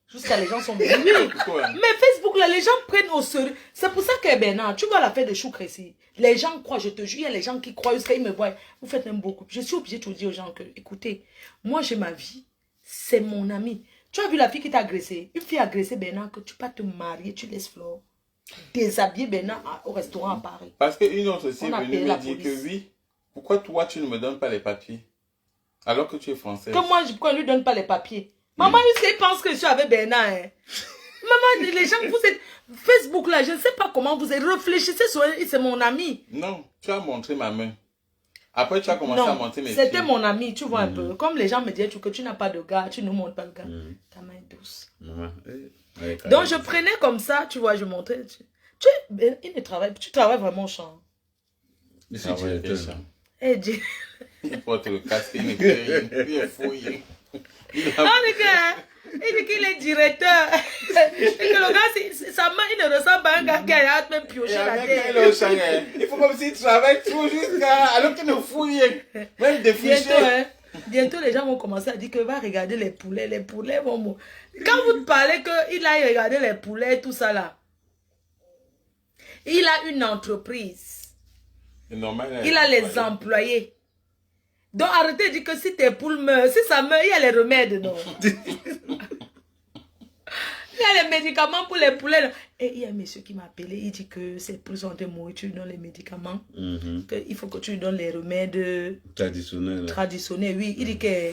Jusqu'à les gens sont venus. Oui. Ouais. Mais Facebook, là, les gens prennent au sérieux. C'est pour ça que Bernard, tu vois l'affaire de Choukré ici. Les gens croient, je te jure, il y a les gens qui croient jusqu'à ils me voient. Vous faites un beau couple. Je suis obligée de vous dire aux gens que, écoutez, moi j'ai ma vie, c'est mon ami. Tu as vu la fille qui t'a agressé? Une fille a agressé Bernard, que tu peux te marier, tu laisses Flore déshabiller Bernard au restaurant à Paris. Parce qu'une autre aussi On est a venue payé me la dire police. que oui, pourquoi toi tu ne me donnes pas les papiers alors que tu es française. Que moi, pourquoi on ne lui donne pas les papiers? Maman, il pense que je suis avec Bernard. Hein. Maman, les gens, vous êtes... Facebook, là, je ne sais pas comment vous êtes. Réfléchissez sur elle, c'est mon ami. Non, tu as montré ma main. Après, tu as commencé à Non, montrer mes c'était pieds. mon ami, tu vois un peu. Comme les gens me disaient que tu n'as pas de gars, tu ne montres pas le gars. Ta main est douce. Donc, je prenais comme ça, tu vois, je montrais. Il ne travaille, tu travailles vraiment au champ. Je suis Ah ouais, directeur. déjà. Eh, Dieu. Il porte le casque, il ne fait rien, il est fouillé. Il a- Il dit qu'il est directeur. Et que le gars, sa main, il ne ressemble pas à un gars. qu'elle a même pioché la terre. Il faut comme s'il travaille trop jusqu'à... Alors qu'il ne fouille rien. Même des fichiers. Bientôt, les gens vont commencer à dire que va regarder les poulets. Les poulets vont... Quand vous parlez qu'il aille regarder les poulets, tout ça là, il a une entreprise. Normal, il a les employés. Donc arrêtez de dire que si tes poules meurent, si ça meurt, il y a les remèdes, non? Il y a les médicaments pour les poulets. Et il y a un monsieur qui m'a appelé, il dit que ses poules sont en mourir, tu lui donnes les médicaments. Il faut que tu lui donnes les remèdes traditionnels. Oui, il dit que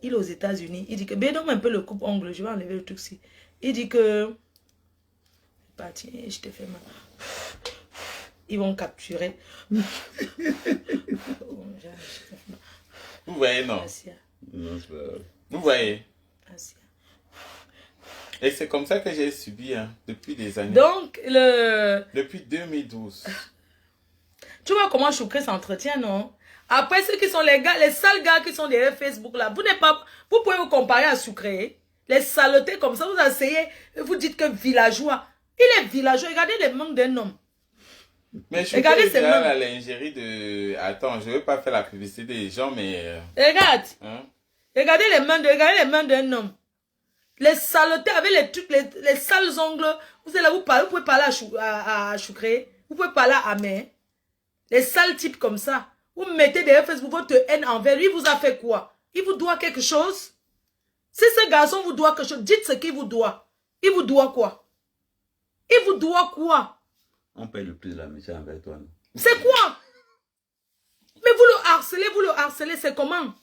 il est aux États-Unis. Il dit que, ben donne un peu le coupe-ongle, je vais enlever le truc ci. Il dit que, bah tiens, je te fais mal. Ils vont capturer. Vous voyez, non? Vous voyez? Et c'est comme ça que j'ai subi depuis des années. Donc, depuis 2012. Tu vois comment Choucré s'entretient, non? Après, ceux qui sont les gars, les sales gars qui sont derrière Facebook, là, vous pouvez vous comparer à Choucré. Les saletés comme ça, vous asseyez, vous dites que villageois. Il est villageois, regardez les manques d'un homme. Mais je suis pas la lingerie de... Attends, je ne veux pas faire la publicité des gens, mais... Regarde. Hein? Regardez les mains d'un homme. Les saletés avec les trucs, les sales ongles. Vous allez vous parler, vous pouvez parler à Choucré. Vous pouvez parler à Amé. Les sales types comme ça. Vous mettez derrière Facebook votre haine envers lui. Il vous a fait quoi? Il vous doit quelque chose? Si ce garçon vous doit quelque chose, dites ce qu'il vous doit. Il vous doit quoi? Il vous doit quoi? On paye le prix de la mission avec toi. C'est quoi? Mais vous le harcelez, c'est comment?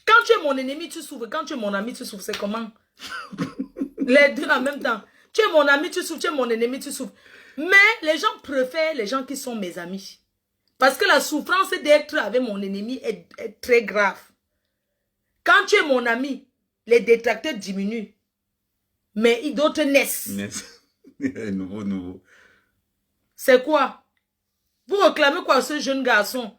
Quand tu es mon ennemi, tu souffres. Quand tu es mon ami, tu souffres. C'est comment? Les deux en même temps. Tu es mon ami, tu souffres. Tu es mon ennemi, tu souffres. Mais les gens préfèrent les gens qui sont mes amis. Parce que la souffrance d'être avec mon ennemi est très grave. Quand tu es mon ami, les détracteurs diminuent. Mais d'autres naissent. Nouveau. C'est quoi? Vous réclamez quoi ce jeune garçon?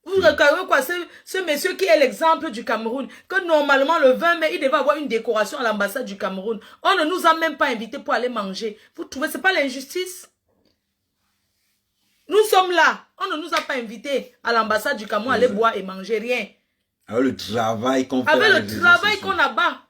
Vous réclamez quoi ce monsieur qui est l'exemple du Cameroun? Que normalement le 20 mai, il devait avoir une décoration à l'ambassade du Cameroun. On ne nous a même pas invités pour aller manger. Vous trouvez, c'est pas l'injustice? Nous sommes là. On ne nous a pas invités à l'ambassade du Cameroun aller boire et manger, rien. Avec le travail qu'on fait. Avec le travail qu'on abat.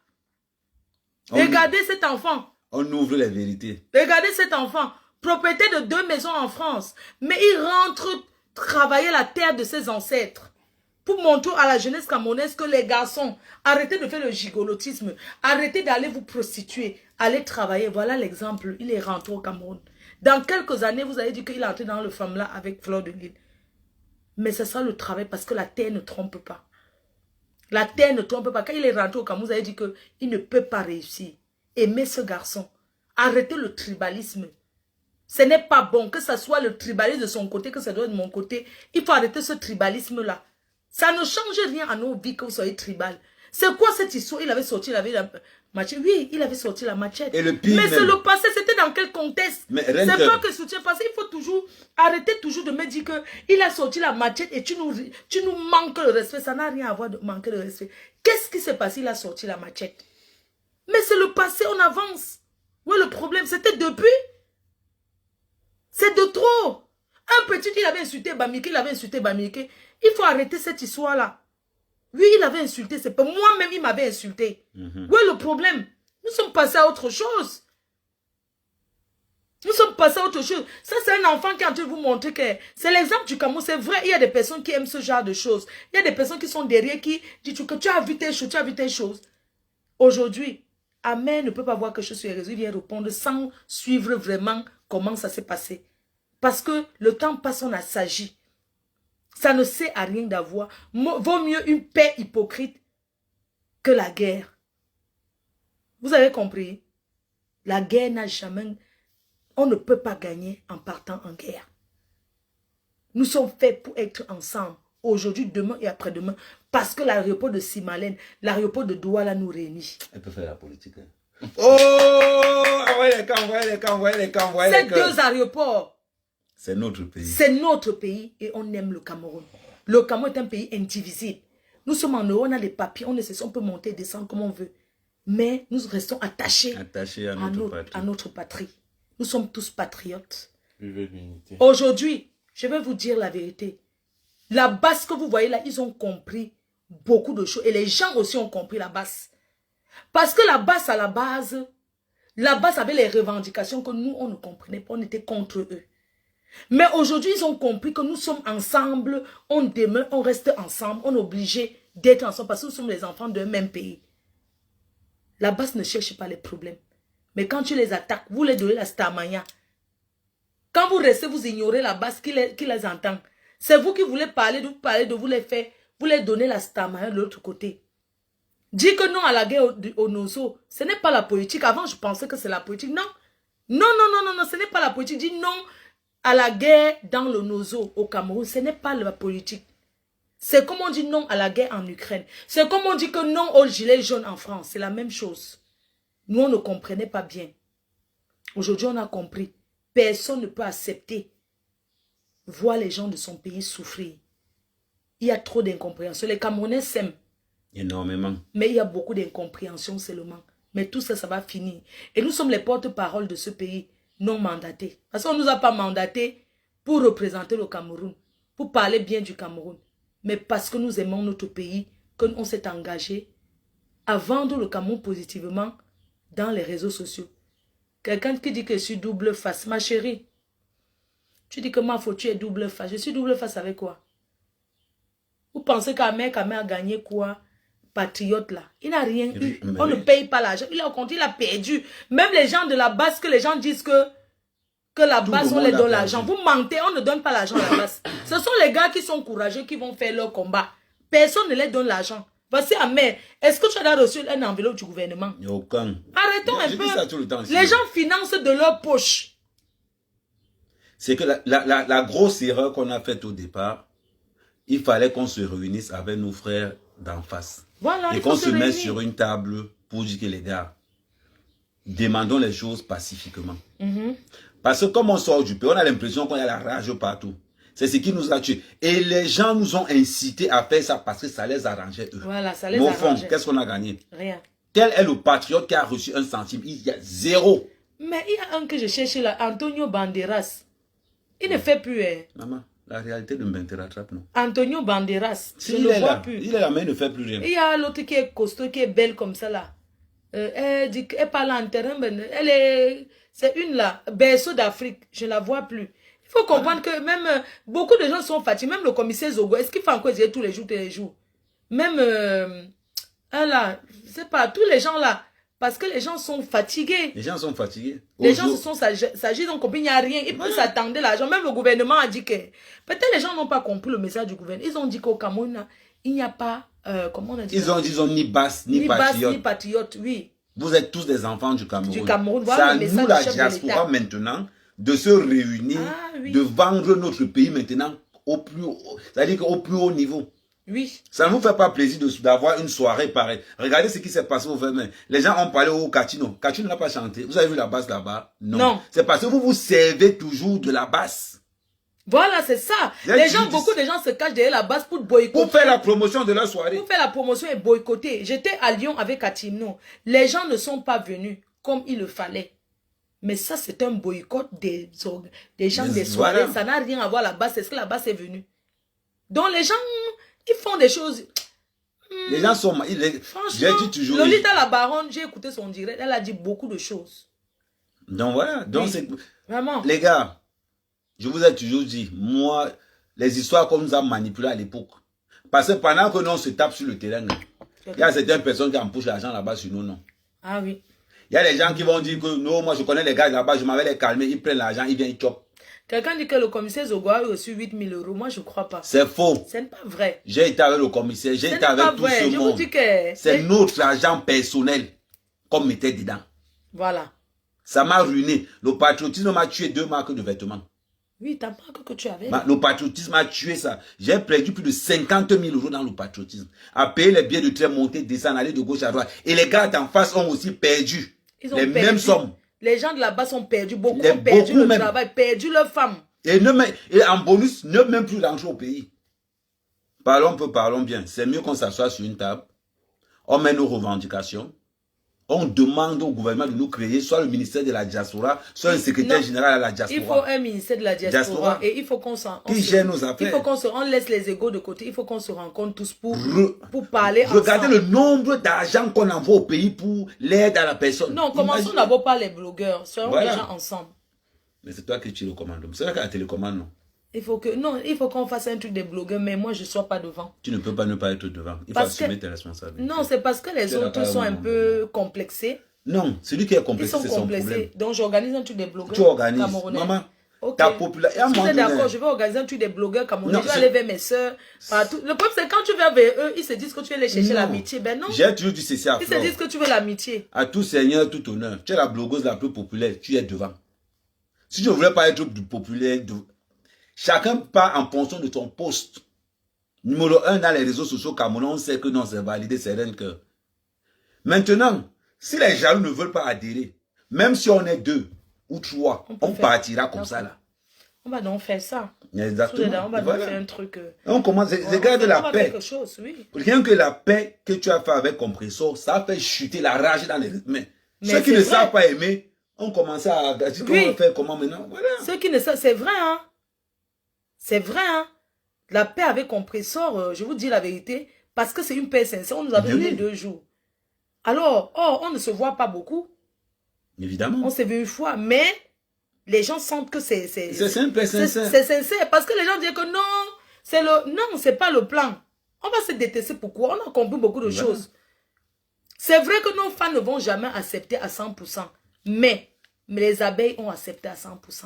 Regardez cet enfant. On ouvre les vérités. Regardez cet enfant. Propriétaire de 2 maisons en France. Mais il rentre travailler la terre de ses ancêtres. Pour montrer à la jeunesse camerounaise que les garçons, arrêtez de faire le gigolotisme. Arrêtez d'aller vous prostituer. Allez travailler. Voilà l'exemple. Il est rentré au Cameroun. Dans quelques années, vous allez dire qu'il est entré dans le femme-là avec Fleur de Lille. Mais ce sera le travail parce que la terre ne trompe pas. La terre ne trompe pas. Quand il est rentré au Cameroun, vous allez dire qu'il ne peut pas réussir. Aimez ce garçon. Arrêtez le tribalisme. Ce n'est pas bon que ce soit le tribalisme de son côté, que ça doit être de mon côté. Il faut arrêter ce tribalisme-là. Ça ne change rien à nos vies que vous soyez tribal. C'est quoi cette histoire? Il avait sorti la machette. Oui, il avait sorti la machette. Et le pire mais c'est le passé, c'était dans quel contexte? C'est pas que soutien passé. Il faut toujours arrêter toujours de me dire que il a sorti la machette et tu nous manques le respect. Ça n'a rien à voir de manquer le respect. Qu'est-ce qui s'est passé? Il a sorti la machette. Mais c'est le passé, on avance. Oui, le problème, c'était depuis. C'est de trop. Un petit, il avait insulté Bamike, Il faut arrêter cette histoire-là. Oui, il avait insulté, c'est pas moi-même, il m'avait insulté. Oui, le problème, nous sommes passés à autre chose. Nous sommes passés à autre chose. Ça, c'est un enfant qui est en train de vous montrer que c'est l'exemple du Cameroun. C'est vrai, il y a des personnes qui aiment ce genre de choses. Il y a des personnes qui sont derrière qui disent que tu as vu telle chose, tu as vu telle chose. Aujourd'hui, Amen ne peut pas voir quelque chose sur les réseaux. Il vient répondre sans suivre vraiment comment ça s'est passé. Parce que le temps passe, on a s'agit. Ça ne sert à rien d'avoir. Vaut mieux une paix hypocrite que la guerre. Vous avez compris? La guerre n'a jamais... On ne peut pas gagner en partant en guerre. Nous sommes faits pour être ensemble. Aujourd'hui, demain et après-demain. Parce que l'aéroport de Simalène, l'aéroport de Douala nous réunit. Elle peut faire la politique. Hein. Oh! Envoyez les camps, envoyez les camps, envoyez les camps, envoyez les camps. Ces 2 aéroports. C'est notre pays. C'est notre pays et on aime le Cameroun. Le Cameroun est un pays indivisible. Nous sommes en Europe, on a des papiers, on peut monter et descendre comme on veut. Mais nous restons attachés à notre patrie. À notre patrie. Nous sommes tous patriotes. Vivez l'unité. Aujourd'hui, je vais vous dire la vérité. La base que vous voyez là, ils ont compris beaucoup de choses. Et les gens aussi ont compris la base. Parce que la base à la base avait les revendications que nous, on ne comprenait pas. On était contre eux. Mais aujourd'hui, ils ont compris que nous sommes ensemble. On demeure, on reste ensemble. On est obligé d'être ensemble parce que nous sommes les enfants d'un même pays. La base ne cherche pas les problèmes. Mais quand tu les attaques, vous les donnez la stamania. Quand vous restez, vous ignorez la base qui les entend. C'est vous qui voulez parler de vous les faire. Vous les donnez la stamania de l'autre côté. Dis que non à la guerre au Nozo, ce n'est pas la politique. Avant, je pensais que c'est la politique. Non. Non, ce n'est pas la politique. Dis non à la guerre dans le Nozo au Cameroun. Ce n'est pas la politique. C'est comme on dit non à la guerre en Ukraine. C'est comme on dit que non aux gilets jaunes en France. C'est la même chose. Nous, on ne comprenait pas bien. Aujourd'hui, on a compris. Personne ne peut accepter voir les gens de son pays souffrir. Il y a trop d'incompréhension. Les Camerounais s'aiment. Énormément. Mais il y a beaucoup d'incompréhension seulement. Mais tout ça, ça va finir. Et nous sommes les porte-parole de ce pays non mandatés. Parce qu'on ne nous a pas mandatés pour représenter le Cameroun, pour parler bien du Cameroun. Mais parce que nous aimons notre pays, qu'on s'est engagé à vendre le Cameroun positivement dans les réseaux sociaux. Quelqu'un qui dit que je suis double face. Ma chérie, tu dis que ma faute, tu es double face. Je suis double face avec quoi? Vous pensez qu'Ahmed a gagné quoi? Patriote là. Il n'a rien eu. On ne paye pas l'argent. Il a perdu. Même les gens de la base, que les gens disent que la base, on les donne l'argent. Vous mentez, on ne donne pas l'argent à la base. Ce sont les gars qui sont courageux qui vont faire leur combat. Personne ne les donne l'argent. Voici Ahmed. Est-ce que tu as reçu un enveloppe du gouvernement? Aucun. Arrêtons un peu. Ça tout le temps, les gens financent de leur poche. C'est que la grosse erreur qu'on a faite au départ, il fallait qu'on se réunisse avec nos frères d'en face. Voilà, et qu'on se mette sur une table pour dire que les gars, demandons les choses pacifiquement. Parce que comme on sort du pays, on a l'impression qu'il y a la rage partout. C'est ce qui nous a tués. Et les gens nous ont incités à faire ça parce que ça les arrangeait eux. Voilà, ça les arrangeait. Mais au fond, qu'est-ce qu'on a gagné? Rien. Tel est le patriote qui a reçu 1 centime. Il y a 0. Mais il y a un que je cherche là, Antonio Banderas. Il ne fait plus. Maman, la réalité ne m'intéresse non. Antonio Banderas, je ne le vois plus. Il est là, mais il ne fait plus rien. Il y a l'autre qui est costaud, qui est belle comme ça là. Elle parle en terrain, c'est une là, berceau d'Afrique, je ne la vois plus. Il faut comprendre que même beaucoup de gens sont fatigués, même le commissaire Zogo, est-ce qu'il fait encore dire tous les jours? Même, là, je sais pas, tous les gens là, parce que les gens sont fatigués. Les gens sont fatigués. Les gens se sont s'agis, ils ont compris, il n'y a rien. Ils peuvent s'attendre l'argent. Même le gouvernement a dit que... Peut-être les gens n'ont pas compris le message du gouvernement. Ils ont dit qu'au Cameroun, il n'y a pas... comment on a dit ils ont ni basse, ni patriote. Ni patriote, oui. Vous êtes tous des enfants du Cameroun. Du Cameroun, voilà le message nous, la diaspora, maintenant, de se réunir, de vendre notre pays maintenant au plus haut. C'est-à-dire qu'au plus haut niveau. Oui. Ça ne vous fait pas plaisir d'avoir une soirée pareille. Regardez ce qui s'est passé au 20 mai. Les gens ont parlé au Katino. Katino n'a pas chanté. Vous avez vu la basse là-bas? Non. C'est parce que vous vous servez toujours de la basse. Voilà, c'est ça. Beaucoup de gens se cachent derrière la basse pour boycotter. Pour faire la promotion de leur soirée. Pour faire la promotion et boycotter. J'étais à Lyon avec Katino. Les gens ne sont pas venus comme il le fallait. Mais ça, c'est un boycott des gens des soirées. Voilà. Ça n'a rien à voir la basse. Est-ce que la basse est venue? Donc les gens... Ils font des choses. Les gens sont... Franchement, Lolita la baronne, j'ai écouté son direct, elle a dit beaucoup de choses. Donc voilà. Donc oui, vraiment. Les gars, je vous ai toujours dit, moi, les histoires qu'on nous a manipulées à l'époque. Parce que pendant que nous on se tape sur le terrain, il y a certaines personnes qui empochent l'argent là-bas sur nous, non. Ah oui. Il y a des gens qui vont dire que non, moi je connais les gars là-bas, je m'avais les calmer, ils prennent l'argent, ils viennent, ils chopent. Quelqu'un dit que le commissaire Zogo a reçu 8 000 €. Moi, je ne crois pas. C'est faux. Ce n'est pas vrai. J'ai été avec le commissaire, j'ai été avec tout ce monde. C'est notre argent personnel qu'on mettait dedans. Voilà. Ça m'a ruiné. Le patriotisme m'a tué 2 marques de vêtements. Oui, ta marque que tu avais. Le patriotisme a tué ça. J'ai perdu plus de 50 000 € dans le patriotisme. À payer les billets de train, monter, descendre, aller de gauche à droite. Et les gars d'en face ont aussi perdu. Ils ont perdu. Mêmes sommes. Les gens de là-bas ont perdu, beaucoup ont perdu le travail, perdu leurs femmes. Et en bonus, ne même plus rentrer au pays. Parlons bien. C'est mieux qu'on s'assoie sur une table, on met nos revendications, On demande au gouvernement de nous créer soit le ministère de la diaspora, soit un secrétaire général à la diaspora. Il faut un ministère de la diaspora. Et il faut qu'on qui gère nos affaires. Il faut qu'on laisse les égos de côté. Il faut qu'on se rencontre tous pour parler Regardez ensemble. le nombre d'argent qu'on envoie au pays pour l'aide à la personne. Non, commençons d'abord par les blogueurs. Soyons déjà ensemble. Mais c'est toi qui tires le commando. C'est là qu'à la télécommande, non? Il faut qu'on fasse un truc des blogueurs, mais moi je ne sois pas devant. Tu ne peux pas ne pas être devant. Il faut assumer tes responsabilités. Non, c'est parce que les autres sont un peu complexés. Non, celui qui est complexé, c'est son problème. Donc j'organise un truc des blogueurs. Tu organises. Camerounais. Maman, okay. Ta population. Si vous êtes d'accord, je vais organiser un truc des blogueurs camerounais. Je vais aller vers mes soeurs. Partout. Le problème, c'est quand tu vas vers eux, ils se disent que tu veux les chercher l'amitié. Ben non. J'ai toujours dit ceci à Ils se disent que tu veux l'amitié. À tout seigneur, tout honneur. Tu es la blogueuse la plus populaire, tu es devant. Si tu ne voulais pas être populaire, chacun part en fonction de ton poste. Numéro 1 dans les réseaux sociaux camerounais, on sait que non, c'est validé, c'est rien que. Maintenant, si les jaloux ne veulent pas adhérer, même si on est 2 ou 3, on partira comme ça là. On va donc faire ça. Exactement. On va donc faire un truc. On commence, regarde la paix. Quelque chose, oui. Rien que la paix que tu as fait avec Compressor, ça fait chuter la rage dans les mains. Ceux qui ne savent pas aimer, on commence à dire comment faire, comment maintenant. Voilà. Ceux qui ne savent, c'est vrai, hein. C'est vrai, hein. La paix avec Compressor, je vous dis la vérité, parce que c'est une paix sincère. On nous a donné 2 jours. Alors, on ne se voit pas beaucoup. Évidemment. On s'est vu une fois, mais les gens sentent que c'est simple, sincère. C'est sincère, parce que les gens disent que non, c'est pas le plan. On va se détester. Pourquoi? On a compris beaucoup de choses. C'est vrai que nos fans ne vont jamais accepter à 100%, mais les abeilles ont accepté à 100%.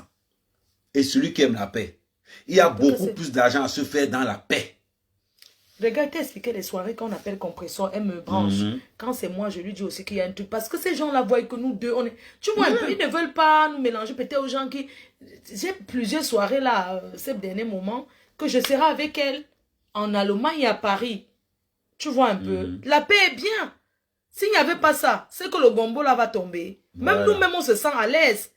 Et celui qui aime la paix, il y a beaucoup plus d'argent à se faire dans la paix. Regarde, t'expliquer les soirées qu'on appelle Compressor, elle me branche. Quand c'est moi, je lui dis aussi qu'il y a un truc. Parce que ces gens-là voient que nous deux, on est... Tu vois un peu, ils ne veulent pas nous mélanger peut-être aux gens qui... J'ai plusieurs soirées là, ces derniers moments, que je serai avec elle en Allemagne et à Paris. Tu vois un peu. La paix est bien. S'il n'y avait pas ça, c'est que le gombo là va tomber. Même nous-mêmes, on se sent à l'aise.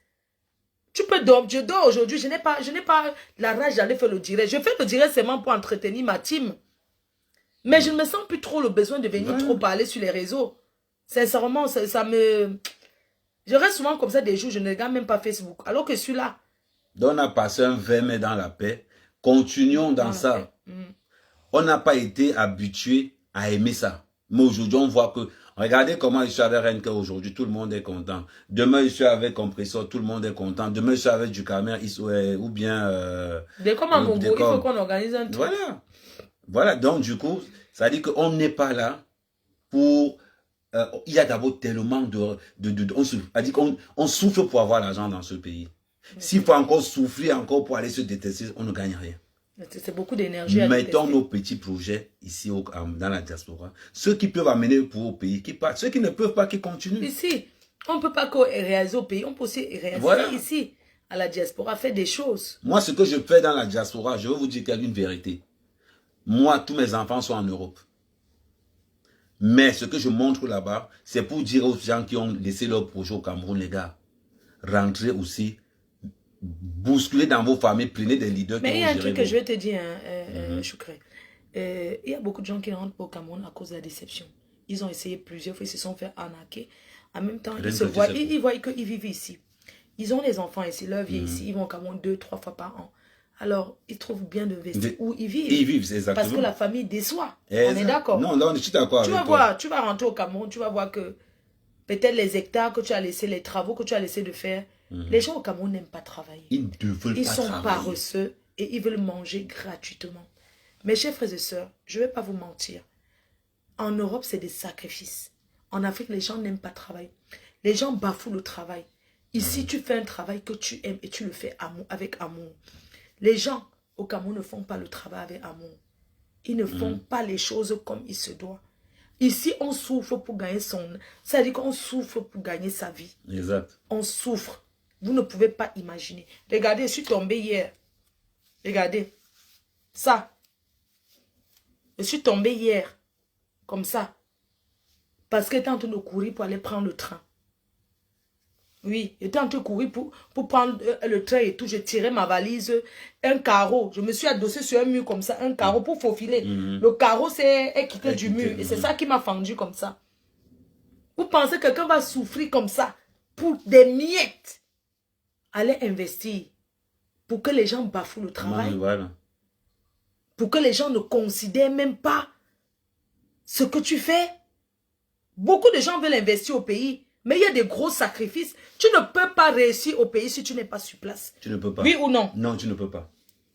Tu peux dormir. Je dors aujourd'hui, je n'ai pas la rage d'aller faire le direct. Je fais le direct seulement pour entretenir ma team. Mais je ne me sens plus trop le besoin de venir trop parler sur les réseaux. Sincèrement, ça me... Je reste souvent comme ça des jours, je ne regarde même pas Facebook. Alors que celui-là... Donc on a passé un 20 mai dans la paix. Continuons dans ça. On n'a pas été habitué à aimer ça. Mais aujourd'hui, on voit que... Regardez comment je suis avec Renke aujourd'hui, tout le monde est content. Demain, je suis avec Compressor, tout le monde est content. Demain, je suis avec Ducamer, ou bien... Comme en Congo, il faut qu'on organise un truc. Voilà. Voilà, donc du coup, ça dit qu'on n'est pas là pour... il y a d'abord tellement on souffre pour avoir l'argent dans ce pays. S'il faut encore souffrir encore pour aller se détester, on ne gagne rien. C'est beaucoup d'énergie à Mettons nos petits projets ici dans la diaspora. Ceux qui peuvent amener pour au pays, qui partent. Ceux qui ne peuvent pas, qui continuent. Ici, on ne peut pas réaliser au pays, on peut aussi réaliser ici, à la diaspora, faire des choses. Moi, ce que je fais dans la diaspora, je vais vous dire une vérité. Moi, tous mes enfants sont en Europe. Mais ce que je montre là-bas, c'est pour dire aux gens qui ont laissé leur projet au Cameroun, les gars, rentrez aussi, bousculez dans vos familles, prenez des leaders. Mais il y a un truc que je vais te dire, Choukre. Il y a beaucoup de gens qui rentrent au Cameroun à cause de la déception. Ils ont essayé plusieurs fois, ils se sont fait arnaquer. En même temps, ils voient qu'ils vivent ici. Ils ont les enfants ici, leur vie ici. Ils vont au Cameroun 2-3 fois par an. Alors, ils trouvent bien de investir où ils vivent. Ils vivent, exactement. Parce que la famille déçoit. Exact. On est d'accord. Non, je suis d'accord. Tu vas rentrer au Cameroun, tu vas voir que peut-être les hectares que tu as laissés, les travaux que tu as laissé de faire, les gens au Cameroun n'aiment pas travailler. Ils ne veulent pas travailler. Ils sont paresseux et ils veulent manger gratuitement. Mes chers frères et sœurs, je ne vais pas vous mentir. En Europe, c'est des sacrifices. En Afrique, les gens n'aiment pas travailler. Les gens bafouent le travail. Ici, tu fais un travail que tu aimes et tu le fais avec amour. Les gens au Cameroun ne font pas le travail avec amour. Ils ne font pas les choses comme il se doit. Ici, on souffre pour gagner c'est-à-dire qu'on souffre pour gagner sa vie. Exact. On souffre. Vous ne pouvez pas imaginer. Regardez, je suis tombée hier. Regardez. Ça. Je suis tombée hier. Comme ça. Parce que j'étais en train de courir pour aller prendre le train. Oui, j'étais en train de courir pour prendre le train et tout. Je tirais ma valise, un carreau. Je me suis adossé sur un mur comme ça, un carreau pour faufiler. Le carreau est quitté du mur. Et c'est ça qui m'a fendu comme ça. Vous pensez que quelqu'un va souffrir comme ça pour des miettes? Allez investir pour que les gens bafouent le travail. Voilà. Pour que les gens ne considèrent même pas ce que tu fais. Beaucoup de gens veulent investir au pays, mais il y a des gros sacrifices. Tu ne peux pas réussir au pays si tu n'es pas sur place. Tu ne peux pas. Oui ou non? Non, tu ne peux pas.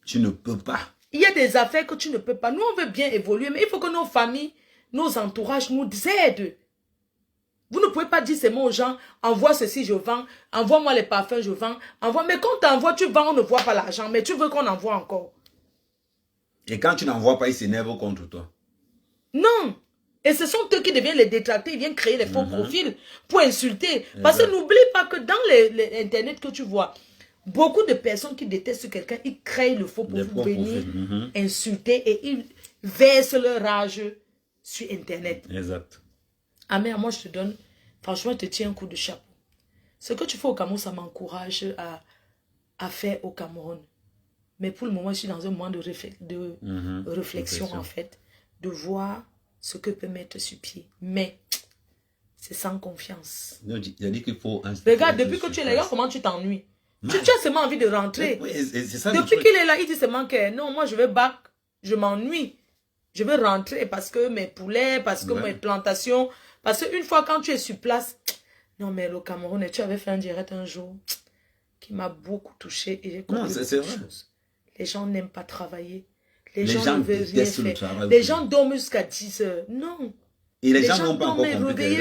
Tu ne peux pas. Il y a des affaires que tu ne peux pas. Nous, on veut bien évoluer, mais il faut que nos familles, nos entourages nous aident. Vous ne pouvez pas dire seulement aux gens, envoie ceci, je vends, envoie-moi les parfums, je vends, envoie. Mais quand tu envoies, tu vends, on ne voit pas l'argent, mais tu veux qu'on envoie encore. Et quand tu n'envoies pas, ils s'énervent contre toi. Non. Et ce sont eux qui deviennent les détracteurs, ils viennent créer les faux profils pour insulter. Parce que n'oublie pas que dans les Internet que tu vois, beaucoup de personnes qui détestent quelqu'un, ils créent le faux profil pour venir insulter et ils versent leur rage sur Internet. Exact. Ah mais moi je te donne, franchement je te tiens un coup de chapeau. Ce que tu fais au Cameroun, ça m'encourage à faire au Cameroun. Mais pour le moment, je suis dans un moment de réflexion en fait, de voir ce que peut mettre sur pied. Mais c'est sans confiance. Non, j'ai dit qu'il faut... Regarde, depuis que tu es là, regarde comment tu t'ennuies. Tu as seulement envie de rentrer. Oui, c'est ça, depuis qu'il est là, il dit seulement que non, moi je vais back, je m'ennuie. Je veux rentrer parce que mes poulets, parce que mes plantations... Parce qu'une fois quand tu es sur place, non mais le Cameroun, tu avais fait un direct un jour qui m'a beaucoup touché et j'ai compris beaucoup de choses. Les gens n'aiment pas travailler. Les gens ne veulent rien faire. Les gens dorment jusqu'à 10 heures. Non. Et les gens n'ont pas encore compris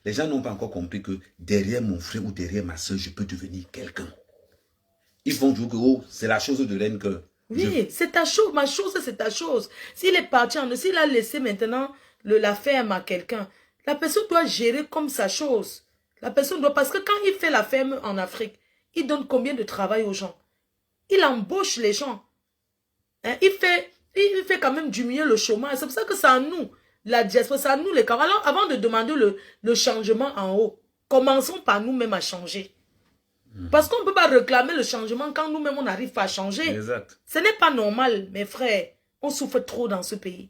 les gens n'ont pas encore compris que derrière mon frère ou derrière ma soeur, je peux devenir quelqu'un. Ils font toujours que oh, c'est la chose de laine que... Oui, c'est ta chose. Ma chose, c'est ta chose. S'il est parti, s'il a laissé maintenant la ferme à quelqu'un, la personne doit gérer comme sa chose. La personne doit... Parce que quand il fait la ferme en Afrique, il donne combien de travail aux gens? Il embauche les gens. Hein? Il fait quand même diminuer le chômage. C'est pour ça que c'est à nous, la diaspora, c'est à nous les Camerounais. Alors, avant de demander le changement en haut, commençons par nous-mêmes à changer. Parce qu'on ne peut pas réclamer le changement quand nous-mêmes on n'arrive pas à changer. Exact. Ce n'est pas normal, mes frères. On souffre trop dans ce pays.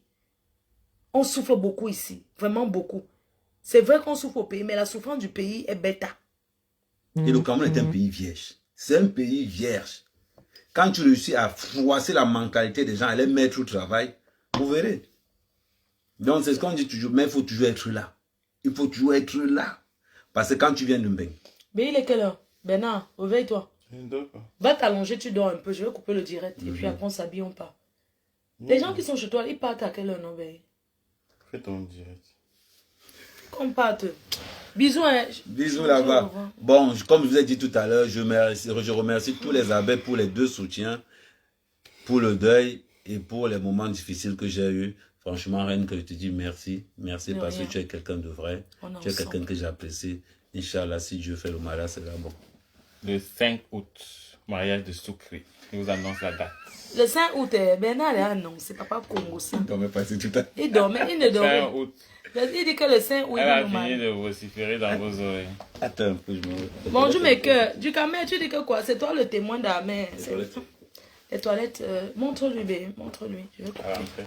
On souffre beaucoup ici. Vraiment beaucoup. C'est vrai qu'on souffre au pays, mais la souffrance du pays est bêta. Et le Cameroun est un pays vierge. C'est un pays vierge. Quand tu réussis à froisser la mentalité des gens, à les mettre au travail, vous verrez. Donc c'est ce qu'on dit toujours, mais il faut toujours être là. Il faut toujours être là. Parce que quand tu viens de Mbeng. Mais il est quelle heure? Bernard, réveille-toi. Je ne dors pas. Va t'allonger, tu dors un peu. Je vais couper le direct. Et puis après, on s'habille, on part. Les gens qui sont chez toi, ils partent à quelle heure, non, ben? Fais ton direct. Qu'on parte. Bisous, hein. Bisous là-bas. Bon, comme je vous ai dit tout à l'heure, je remercie tous les abbés pour les 2 soutiens, pour le deuil et pour les moments difficiles que j'ai eus. Franchement, Reine, que je te dis merci. Merci parce que tu es quelqu'un de vrai. Tu es quelqu'un que j'apprécie. Inch'Allah, si Dieu fait le mariage, c'est là bon. Le 5 août, mariage de Soukri. Je vous annonce la date. Le 5 août, Bernard a annoncé, papa Congo. Il dormait pas tout à l'heure. Il dormait, il ne dormait. 5 août. Il dit que le 5 août, Elle a fini de vociférer dans vos oreilles. Attends un peu, je me... Bonjour mes cœurs. Du Camer, tu dis que quoi? C'est toi le témoin d'Amen. Les toilettes. Montre-lui, bébé. Montre-lui. Je vais couper.